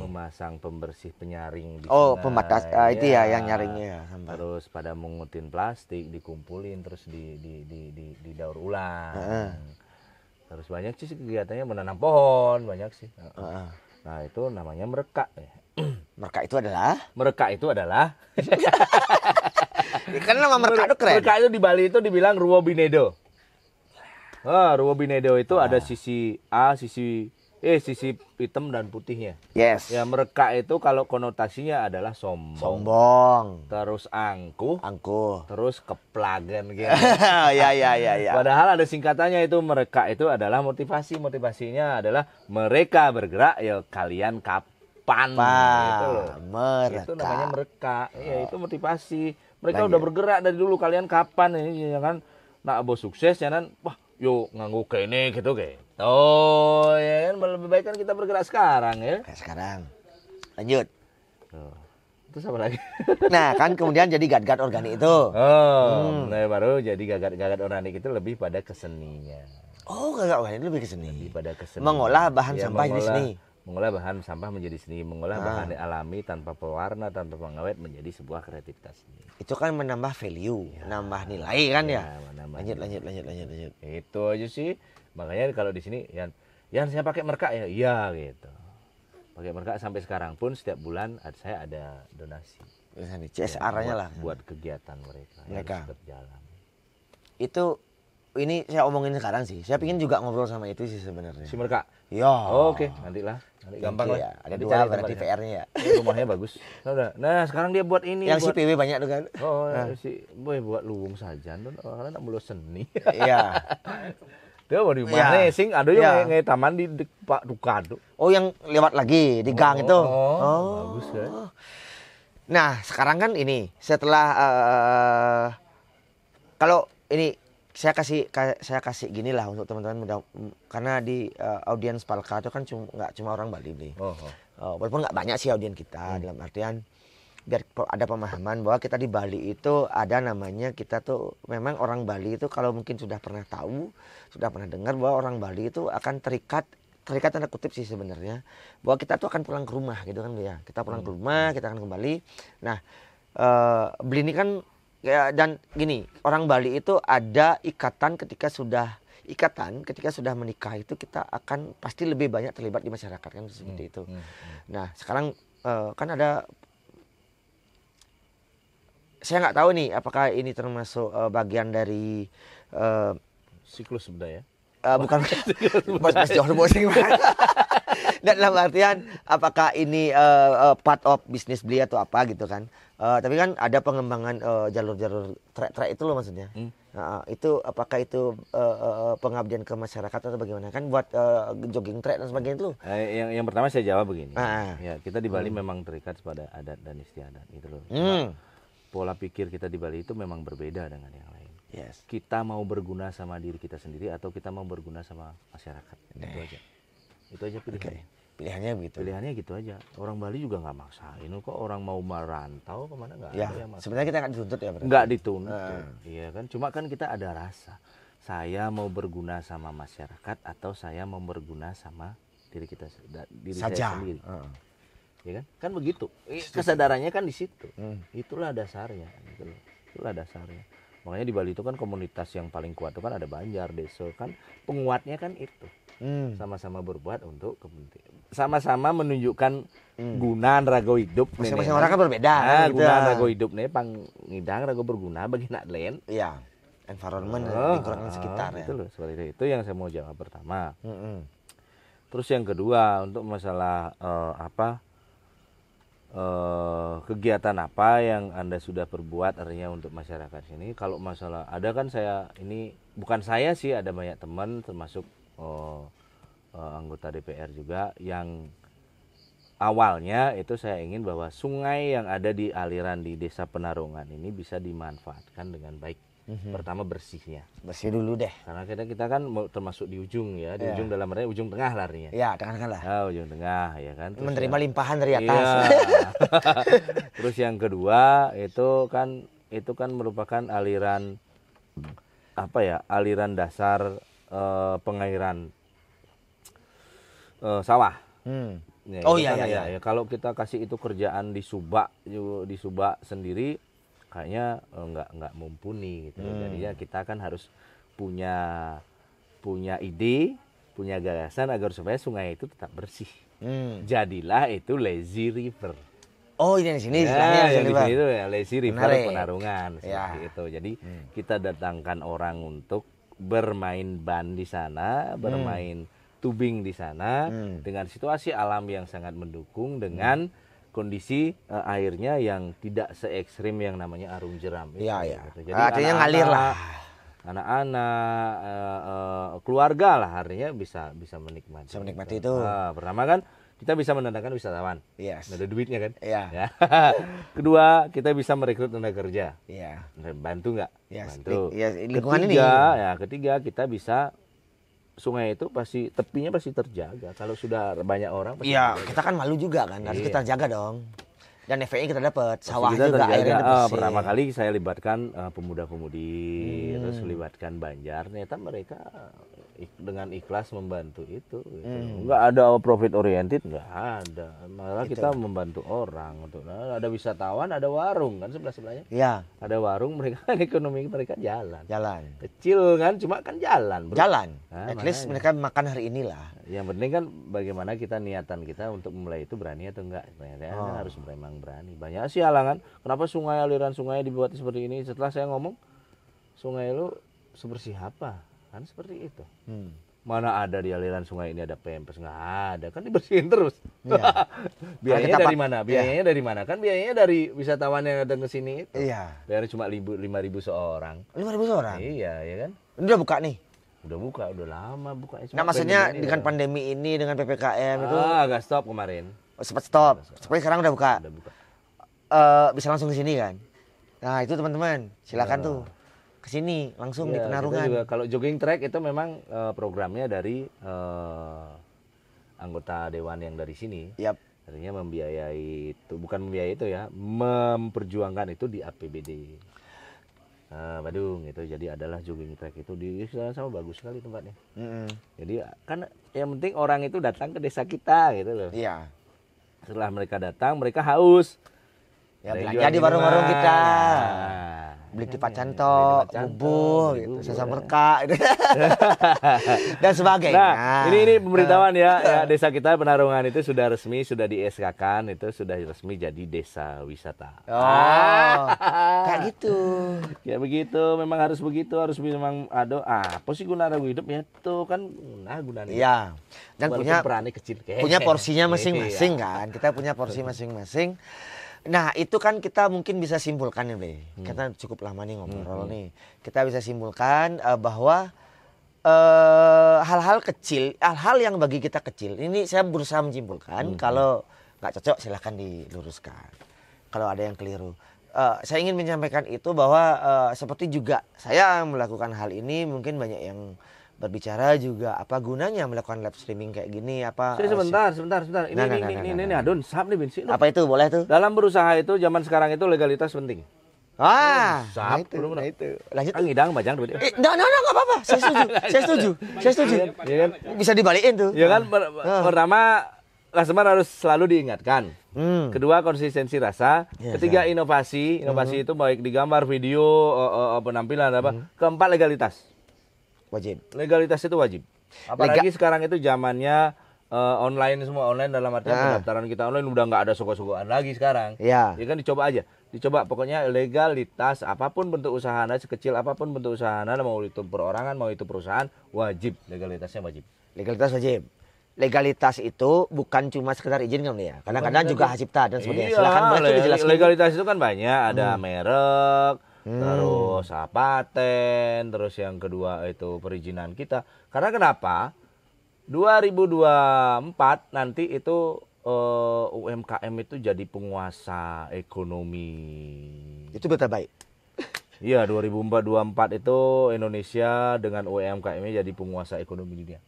memasang pembersih penyaring di sungai. Pembatas itu ya yang nyaringnya sampah. Terus pada mengutin plastik dikumpulin terus didaur ulang. Terus banyak sih kegiatannya menanam pohon banyak sih. Nah itu namanya Merka. Merka itu adalah? Merka itu adalah. Kan nama Merka itu keren. Merka itu di Bali itu dibilang Ruo Binedo. Ruo Binedo itu ada sisi A, sisi hitam dan putihnya. Yes. Ya Merka itu kalau konotasinya adalah sombong. Terus angkuh. Terus keplagen gitu. Ya. Padahal ada singkatannya itu Merka itu adalah motivasi. Motivasinya adalah mereka bergerak ya kalian kapan gitu loh. Mereka. Itu namanya Mereka. Iya, itu motivasi. Mereka udah bergerak dari dulu kalian kapan ini ya kan. Nak bos sukses ya kan. Wah, yuk nganggu kene gitu kayak. Oh ya kan lebih baik kan kita bergerak sekarang ya. Sekarang. Lanjut. Terus apa lagi? Nah kan kemudian jadi Gagak Organik itu. Nah baru jadi Gagak Organik itu lebih pada keseninya. Oh Gagak Organik lebih ke seni. Lebih pada kesenian. Mengolah bahan sampah jadi seni. Mengolah bahan sampah menjadi seni, mengolah bahan alami tanpa pewarna, tanpa pengawet menjadi sebuah kreativitas seni. Itu kan menambah value, nambah nilai kan ya. Lanjut. Itu aja sih. Makanya kalau di sini yang saya pakai Merka ya, iya gitu. Pakai Merka sampai sekarang pun setiap bulan saya ada donasi. CSR-nya lah buat kegiatan mereka. Tetap jalan. Itu ini saya omongin sekarang sih. Saya pingin juga ngobrol sama itu sih sebenarnya. Si Merka. Iya. Oke, nantilah. Nanti gampang lah. Ya. Ada dua berarti PR-nya ya. Rumahnya bagus. Nah, sekarang dia buat ini. Yang si PW banyak tuh kan. Si boy buat luwung saja karena nak mulu seni. Iya. Dia mau di mana sing ada yang ngai taman di Pak Dukado. Oh, yang lewat lagi di gang itu. Bagus kan. Nah, sekarang kan ini setelah kalau ini saya kasih gini lah untuk teman-teman muda, karena di audiens Palka itu kan nggak cuma orang Bali nih. Walaupun nggak banyak sih audiens kita, dalam artian biar ada pemahaman bahwa kita di Bali itu ada namanya, kita tuh memang orang Bali itu kalau mungkin sudah pernah tahu, sudah pernah dengar bahwa orang Bali itu akan terikat tanda kutip sih sebenarnya, bahwa kita tuh akan pulang ke rumah gitu kan ya. Kita pulang ke rumah, kita akan kembali. Nah, Beli ini kan ya, dan gini, orang Bali itu ada ikatan ketika sudah menikah itu kita akan pasti lebih banyak terlibat di masyarakat kan seperti itu. Nah, sekarang kan ada, saya nggak tahu nih apakah ini termasuk bagian dari siklus budaya. Bukan bos jauh bos dan dalam artian apakah ini part of bisnis Beli atau apa gitu kan. Tapi kan ada pengembangan jalur-jalur trek itu loh maksudnya. Itu apakah itu pengabdian ke masyarakat atau bagaimana kan buat jogging trek dan sebagainya itu. Yang pertama saya jawab begini. Ya, kita di Bali memang terikat pada adat dan istiadat gitu loh. Pola pikir kita di Bali itu memang berbeda dengan yang lain. Yes. Kita mau berguna sama diri kita sendiri atau kita mau berguna sama masyarakat. Itu aja. Itu aja pilihannya. Pilihannya begitu. Pilihannya gitu aja. Orang Bali juga nggak maksain kok, orang mau merantau kemana nggak Ya, ada yang maksa. sebenarnya kita nggak dituntut ya berarti. Nggak dituntut, iya kan. Cuma kan kita ada rasa. Saya mau berguna sama masyarakat atau saya mau berguna sama diri kita, diri Saja. saya sendiri. Ya kan? Kan begitu. Kesadarannya kan di situ. Itulah dasarnya. Gitu loh. Itulah dasarnya. Makanya di Bali itu kan komunitas yang paling kuat itu kan ada Banjar, Deso kan penguatnya kan itu. Sama-sama berbuat untuk kepentingan. Sama-sama menunjukkan gunaan rago hidup. Masing-masing orang kan berbeda. Nah, gitu. gunaan rago hidup nih pangidang rago berguna bagi nak lain. Iya. Environment lingkungan sekitar ya. Itu loh, seperti itu yang saya mau jawab pertama. Terus yang kedua untuk masalah kegiatan apa yang Anda sudah perbuat artinya untuk masyarakat sini. Kalau masalah ada kan saya ini bukan saya sih, ada banyak teman termasuk anggota DPR juga yang awalnya itu saya ingin bahwa sungai yang ada di aliran di Desa Penarungan ini bisa dimanfaatkan dengan baik. Pertama bersihnya. Bersih dulu deh. Karena kita kan termasuk di ujung ya, di ujung dalam artinya ujung tengah larinya. Ya, tengah-tengah lah. Ya, ujung tengah ya kan. Terus Menerima ya, limpahan dari atas. iya. Terus yang kedua itu kan merupakan aliran apa ya? Aliran dasar pengairan sawah. Ya, Oh itu iya, kan iya. ya, kalau kita kasih itu kerjaan di Subak sendiri kayaknya nggak mumpuni gitu. Jadinya kita kan harus punya ide, punya gagasan agar supaya sungai itu tetap bersih. Jadilah itu lazy river. Oh, ini di sini Ya, istilahnya yang di sini itu ya lazy river Menarik. Penarungan seperti itu. Jadi kita datangkan orang untuk bermain ban di sana, bermain tubing di sana dengan situasi alam yang sangat mendukung dengan kondisi airnya yang tidak se ekstrim yang namanya arung jeram. Iya, iya. Gitu. Jadi Artinya ngalir lah. Anak-anak, keluarga lah artinya bisa menikmati. Bisa menikmati itu. Pertama kan kita bisa mendatangkan wisatawan. Yes. Ada duitnya kan? Iya. Ya. Kedua kita bisa merekrut tenaga kerja. Iya. Bantu nggak? Yes. Bantu. Iya, lingkungan ini. Ketiga kita bisa sungai itu tepinya pasti terjaga. Kalau sudah banyak orang pasti Iya, terjaga. kita kan malu juga kan, harus Iya. kita jaga dong. Dan efeknya kita dapat, Pasti sawah kita juga terjaga. airnya bersih. Pertama kali saya libatkan pemuda-pemudi, terus libatkan Banjar. Ternyata mereka dengan ikhlas membantu itu. Gitu. Nggak ada profit oriented, nggak ada. Malah kita membantu orang. Untuk ada wisatawan, ada warung kan sebelah-sebelahnya. Iya, Ada warung, mereka ekonomi mereka jalan. jalan. Kecil kan, cuma kan jalan. Bro. Jalan. Nah, At least makanya. mereka makan hari inilah. Yang penting kan bagaimana niatan kita untuk memulai itu berani atau enggak. Ternyata kan harus memang berani. Banyak sih halangan. Kenapa aliran sungai dibuat seperti ini? Setelah saya ngomong, sungai lu sebersih apa? Kan seperti itu. Mana ada di aliran sungai ini ada pempes? Nggak ada. Kan dibersihin terus. Iya. Biayanya Kita dari mana? Biayanya dari mana? Kan biayanya dari wisatawan yang datang ke sini itu. Iya. Bayarnya cuma 5.000 seorang. 5.000 seorang. Iya, ya kan? Ini udah buka nih. Udah buka, udah lama buka. Nah, maksudnya dengan pandemi ini, dengan PPKM itu agak stop kemarin. sempat stop. Seperti sekarang udah buka. Udah buka. Bisa langsung ke sini kan. Nah, itu teman-teman, silakan tuh ke sini langsung di Ya, Penarungan. kita juga, kalau jogging track itu memang programnya dari anggota dewan yang dari sini. Yap. Artinya membiayai itu, bukan membiayai itu ya, memperjuangkan itu di APBD. Badung itu. Jadi adalah jogging track itu di sana sama bagus sekali tempatnya. Jadi kan yang penting orang itu datang ke desa kita gitu loh. Iya. Setelah mereka datang, mereka haus. Ya, Ada yang belanja jual di warung-warung minuman. kita. Nah, Beli kan kipas ya, cantok, beli kipas cantok, bubur, beli gitu, bubur, sesam ya. merka, gitu. Dan sebagainya. Nah, ini pemberitahuan ya, desa kita Penarungan itu sudah resmi, sudah di SK-kan, itu sudah resmi jadi desa wisata. Oh, kayak gitu. Ya begitu, memang harus begitu, harus memang ada apa sih guna ragu hidup ya itu kan gunanya. Iya. Dan Walaupun perannya kecil punya porsinya Iya. masing-masing kan. Kita punya porsi masing-masing. Nah, itu kan kita mungkin bisa simpulkan ya, Be. Kita cukup lama nih ngobrol nih. Kita bisa simpulkan bahwa hal-hal kecil, hal-hal yang bagi kita kecil. Ini saya berusaha menyimpulkan. Kalau nggak cocok silahkan diluruskan. Kalau ada yang keliru. Saya ingin menyampaikan itu bahwa seperti juga saya melakukan hal ini, mungkin banyak yang berbicara juga apa gunanya melakukan live streaming kayak gini apa Sebentar. Ini Nah, ini Adun, sahab nih Binsi. apa itu boleh tuh? Dalam berusaha itu zaman sekarang itu legalitas penting. Nah itu. Lanjut. Kan ngidang bajang tuh. Nggak apa-apa. Saya setuju. Iya kan? Bisa dibalikin tuh. Ya kan pertama customer harus selalu diingatkan. Kedua konsistensi rasa. Ketiga inovasi itu baik di gambar, video, penampilan apa. Keempat legalitas. Wajib. Legalitas itu wajib. Apalagi sekarang itu zamannya online semua online dalam artian pendaftaran kita online udah nggak ada sogok-sogokan lagi sekarang. Iya. Ya kan dicoba aja. Dicoba pokoknya legalitas apapun bentuk usaha Anda sekecil apapun bentuk usaha Anda mau itu perorangan mau itu perusahaan wajib legalitasnya wajib. Legalitas wajib. Legalitas itu bukan cuma sekedar izin kan ya. Kadang-kadang juga hak cipta dan sebagainya. Iya, Silakan boleh tuh dijelaskan. legalitas itu kan banyak, ada merek, terus paten, terus yang kedua itu perizinan kita. Karena kenapa? 2024 nanti itu UMKM itu jadi penguasa ekonomi. Itu betul baik. Iya, 2024 itu Indonesia dengan UMKM-nya jadi penguasa ekonomi dunia.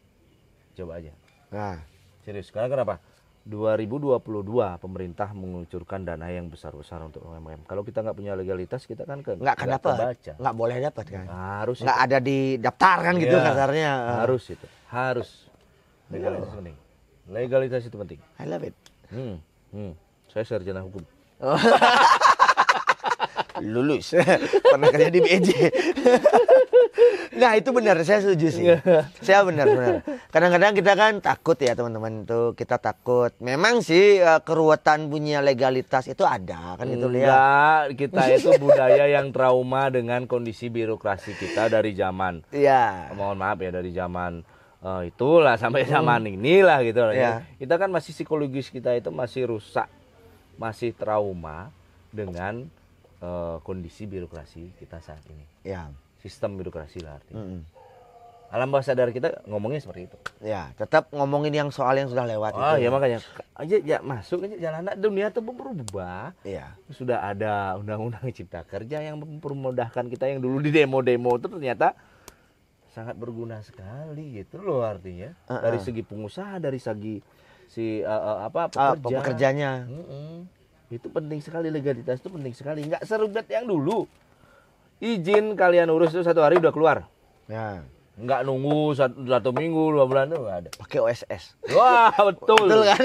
Coba aja. Nah, Serius. Karena kenapa? 2022 pemerintah mengucurkan dana yang besar-besar untuk UMKM. Kalau kita nggak punya legalitas, kita kan nggak akan dapat, kebaca. nggak boleh dapat kan? Harus. Nggak ada di daftar kan gitu kasarnya. Harus itu, harus. Legalitas penting. Legalitas itu penting. I love it. Saya sarjana hukum. Lulus, pernah kerja di BEJ. Nah itu benar, saya setuju sih. Saya benar. Kadang-kadang kita kan takut ya teman-teman tuh, kita takut. Memang sih keruwetan punya legalitas itu ada kan gitu lihat. Enggak, kita itu budaya yang trauma dengan kondisi birokrasi kita dari zaman. Iya. Mohon maaf ya dari zaman itulah sampai zaman inilah gitu loh. Iya. Kita kan masih psikologis kita itu masih rusak, masih trauma dengan kondisi birokrasi kita saat ini. Ya. Sistem birokrasi lah artinya. Alam bawah sadar kita ngomongnya seperti itu. Ya, tetap ngomongin yang soal yang sudah lewat. Oh itu. ya makanya aja ya masuk aja jalan dunia itu berubah. Iya. Sudah ada undang-undang cipta kerja yang mempermudahkan kita yang dulu di demo-demo itu ternyata sangat berguna sekali gitu loh artinya. Dari segi pengusaha, dari segi si pekerjanya. Itu penting sekali, legalitas itu penting sekali. Nggak seribet yang dulu. Izin kalian urus itu 1 hari udah keluar. Ya. Nggak nunggu 1 minggu, 2 bulan itu nggak ada. Pakai OSS. Wah betul. Betul kan?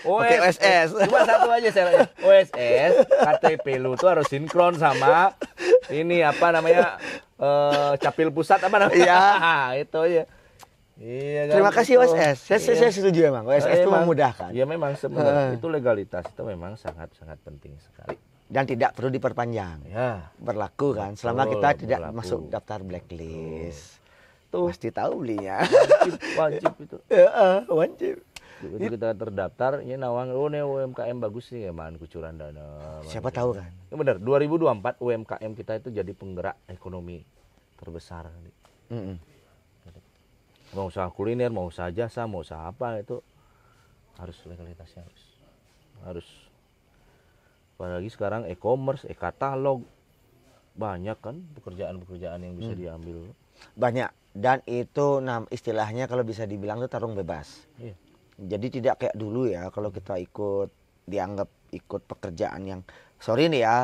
Pakai OSS. Cuma satu aja syaratnya. OSS, KTP lu tuh harus sinkron sama ini apa namanya capil pusat apa namanya? Iya. Itu aja. Iya kan. Terima kasih OSS. Saya setuju emang. OSS itu memudahkan. Iya memang sebenarnya itu legalitas itu memang sangat penting sekali. Dan tidak perlu diperpanjang. Ya. Berlaku kan selama kita tidak masuk daftar blacklist. Tuh pasti tahu belinya. Wajib itu. Wajib. Begitu kita terdaftar, ini nawang nih UMKM bagus nih man kucuran dana. Siapa tahu kan. Ya benar, 2024 UMKM kita itu jadi penggerak ekonomi terbesar. Mau usaha kuliner, mau usaha jasa, mau usaha apa itu harus legalitasnya harus. Apalagi sekarang e-commerce, e-katalog banyak kan pekerjaan-pekerjaan yang bisa diambil. Banyak dan itu istilahnya kalau bisa dibilang itu tarung bebas. Iya. Jadi tidak kayak dulu ya kalau kita dianggap ikut pekerjaan yang sorry nih ya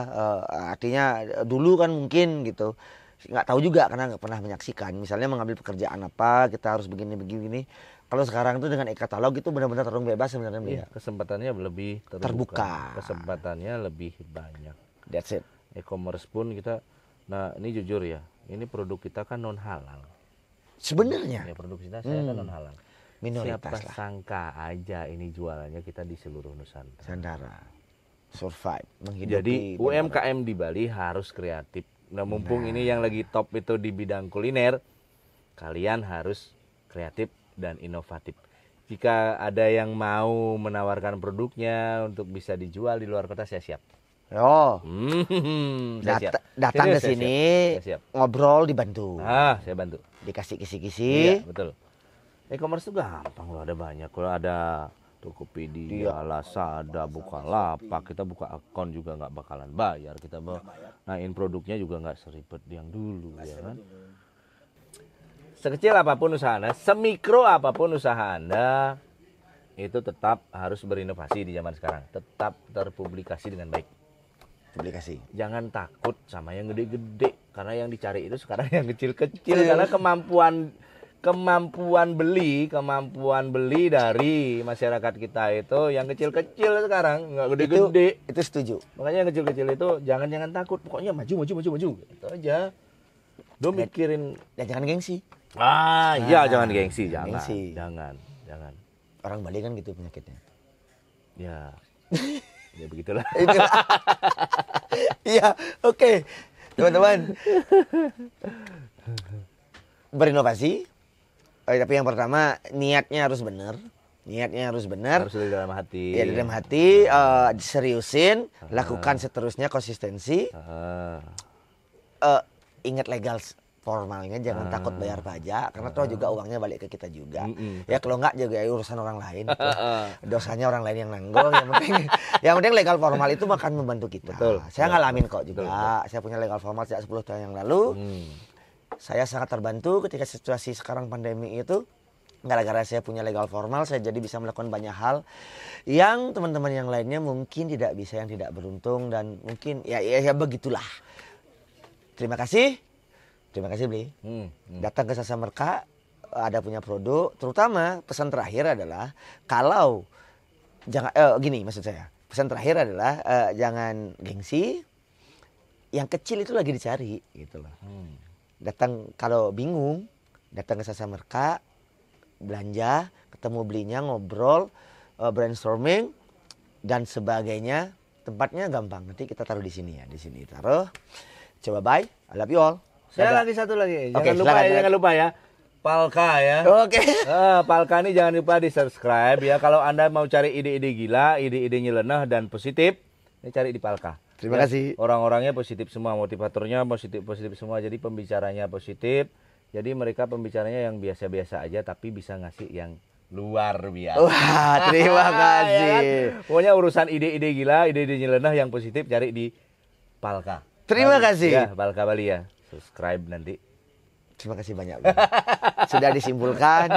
artinya dulu kan mungkin gitu nggak tahu juga karena nggak pernah menyaksikan misalnya mengambil pekerjaan apa kita harus begini. Kalau sekarang itu dengan e-katalog itu benar-benar tarung bebas sebenarnya. Iya, kesempatannya lebih terbuka. Kesempatannya lebih banyak. That's it. E-commerce pun kita, nah ini jujur ya, ini produk kita kan non halal. Sebenarnya. Ya produk kita saya kan non halal. Minoritas Siapa lah. sangka aja ini jualannya kita di seluruh Nusantara. Survive, menghidupi. Jadi UMKM di Bali harus kreatif. Nah mumpung ini yang lagi top itu di bidang kuliner, kalian harus kreatif dan inovatif. Jika ada yang mau menawarkan produknya untuk bisa dijual di luar kota, saya siap. Saya siap. Datang ke sini, ngobrol dibantu. Saya bantu. Dikasih kisi-kisi. Iya, betul. E-commerce itu gampang loh, ada banyak. Kalau ada Tokopedia, Lazada, Bukalapak, kita buka akun juga nggak bakalan bayar. Kita naikin produknya juga nggak seribet yang dulu, ya kan? sekecil apapun usaha Anda, semikro apapun usaha Anda, itu tetap harus berinovasi di zaman sekarang. Tetap terpublikasi dengan baik. Publikasi. Jangan takut sama yang gede-gede, karena yang dicari itu sekarang yang kecil-kecil. Karena kemampuan beli dari masyarakat kita itu yang kecil-kecil sekarang, nggak gede-gede. Itu setuju. Makanya yang kecil-kecil itu jangan takut, pokoknya maju. Itu aja. Do mikirin. Ya jangan gengsi. Iya jangan gengsi, jangan. Gengsi. Jangan. Orang Bali kan gitu penyakitnya. Ya. Ya begitulah. Iya, oke. Teman-teman. Berinovasi. Tapi yang pertama niatnya harus benar. Harus dari dalam hati. Ya, dari dalam hati, diseriusin, lakukan seterusnya konsistensi. Ingat legal formalnya, jangan takut bayar pajak karena toh juga uangnya balik ke kita juga. Ya kalau enggak juga urusan orang lain. Dosanya orang lain yang nanggung. Yang penting legal formal itu akan membantu kita. Betul. Saya ngalamin kok juga. Betul. Saya punya legal formal sejak 10 tahun yang lalu. Saya sangat terbantu ketika situasi sekarang pandemi itu. Gara-gara saya punya legal formal, saya jadi bisa melakukan banyak hal yang teman-teman yang lainnya mungkin tidak bisa, yang tidak beruntung, dan mungkin ya begitulah. Terima kasih Bli. Datang ke Sasa Merka, ada punya produk. Terutama pesan terakhir adalah kalau jangan gini maksud saya. Pesan terakhir adalah jangan gengsi. Yang kecil itu lagi dicari gitu loh. Datang kalau bingung, datang ke Sasa Merka, belanja, ketemu belinya, ngobrol, brainstorming dan sebagainya. Tempatnya gampang. Nanti kita taruh di sini ya, di sini taruh. Coba bye. I love you all. Saya lagi satu lagi. Oke, Jangan lupa ya. Palka ya. Oke. Palka ini jangan lupa di-subscribe ya. Kalau Anda mau cari ide-ide gila, ide-ide nyeleneh dan positif, ini cari di Palka. Terima kasih. Orang-orangnya positif semua, motivatornya positif semua. Jadi pembicaranya positif. Jadi mereka pembicaranya yang biasa-biasa aja tapi bisa ngasih yang luar biasa. Wah, terima kasih. Ya kan? Pokoknya urusan ide-ide gila, ide-ide nyeleneh yang positif cari di Palka. Terima kasih. Ya, Palka Bali ya. Subscribe nanti. Terima kasih banyak. Sudah disimpulkan.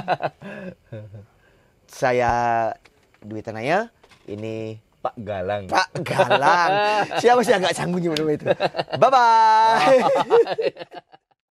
Saya Dwi Tanaya, ini Pak Galang. Siapa sih agak canggung itu? Bye-bye.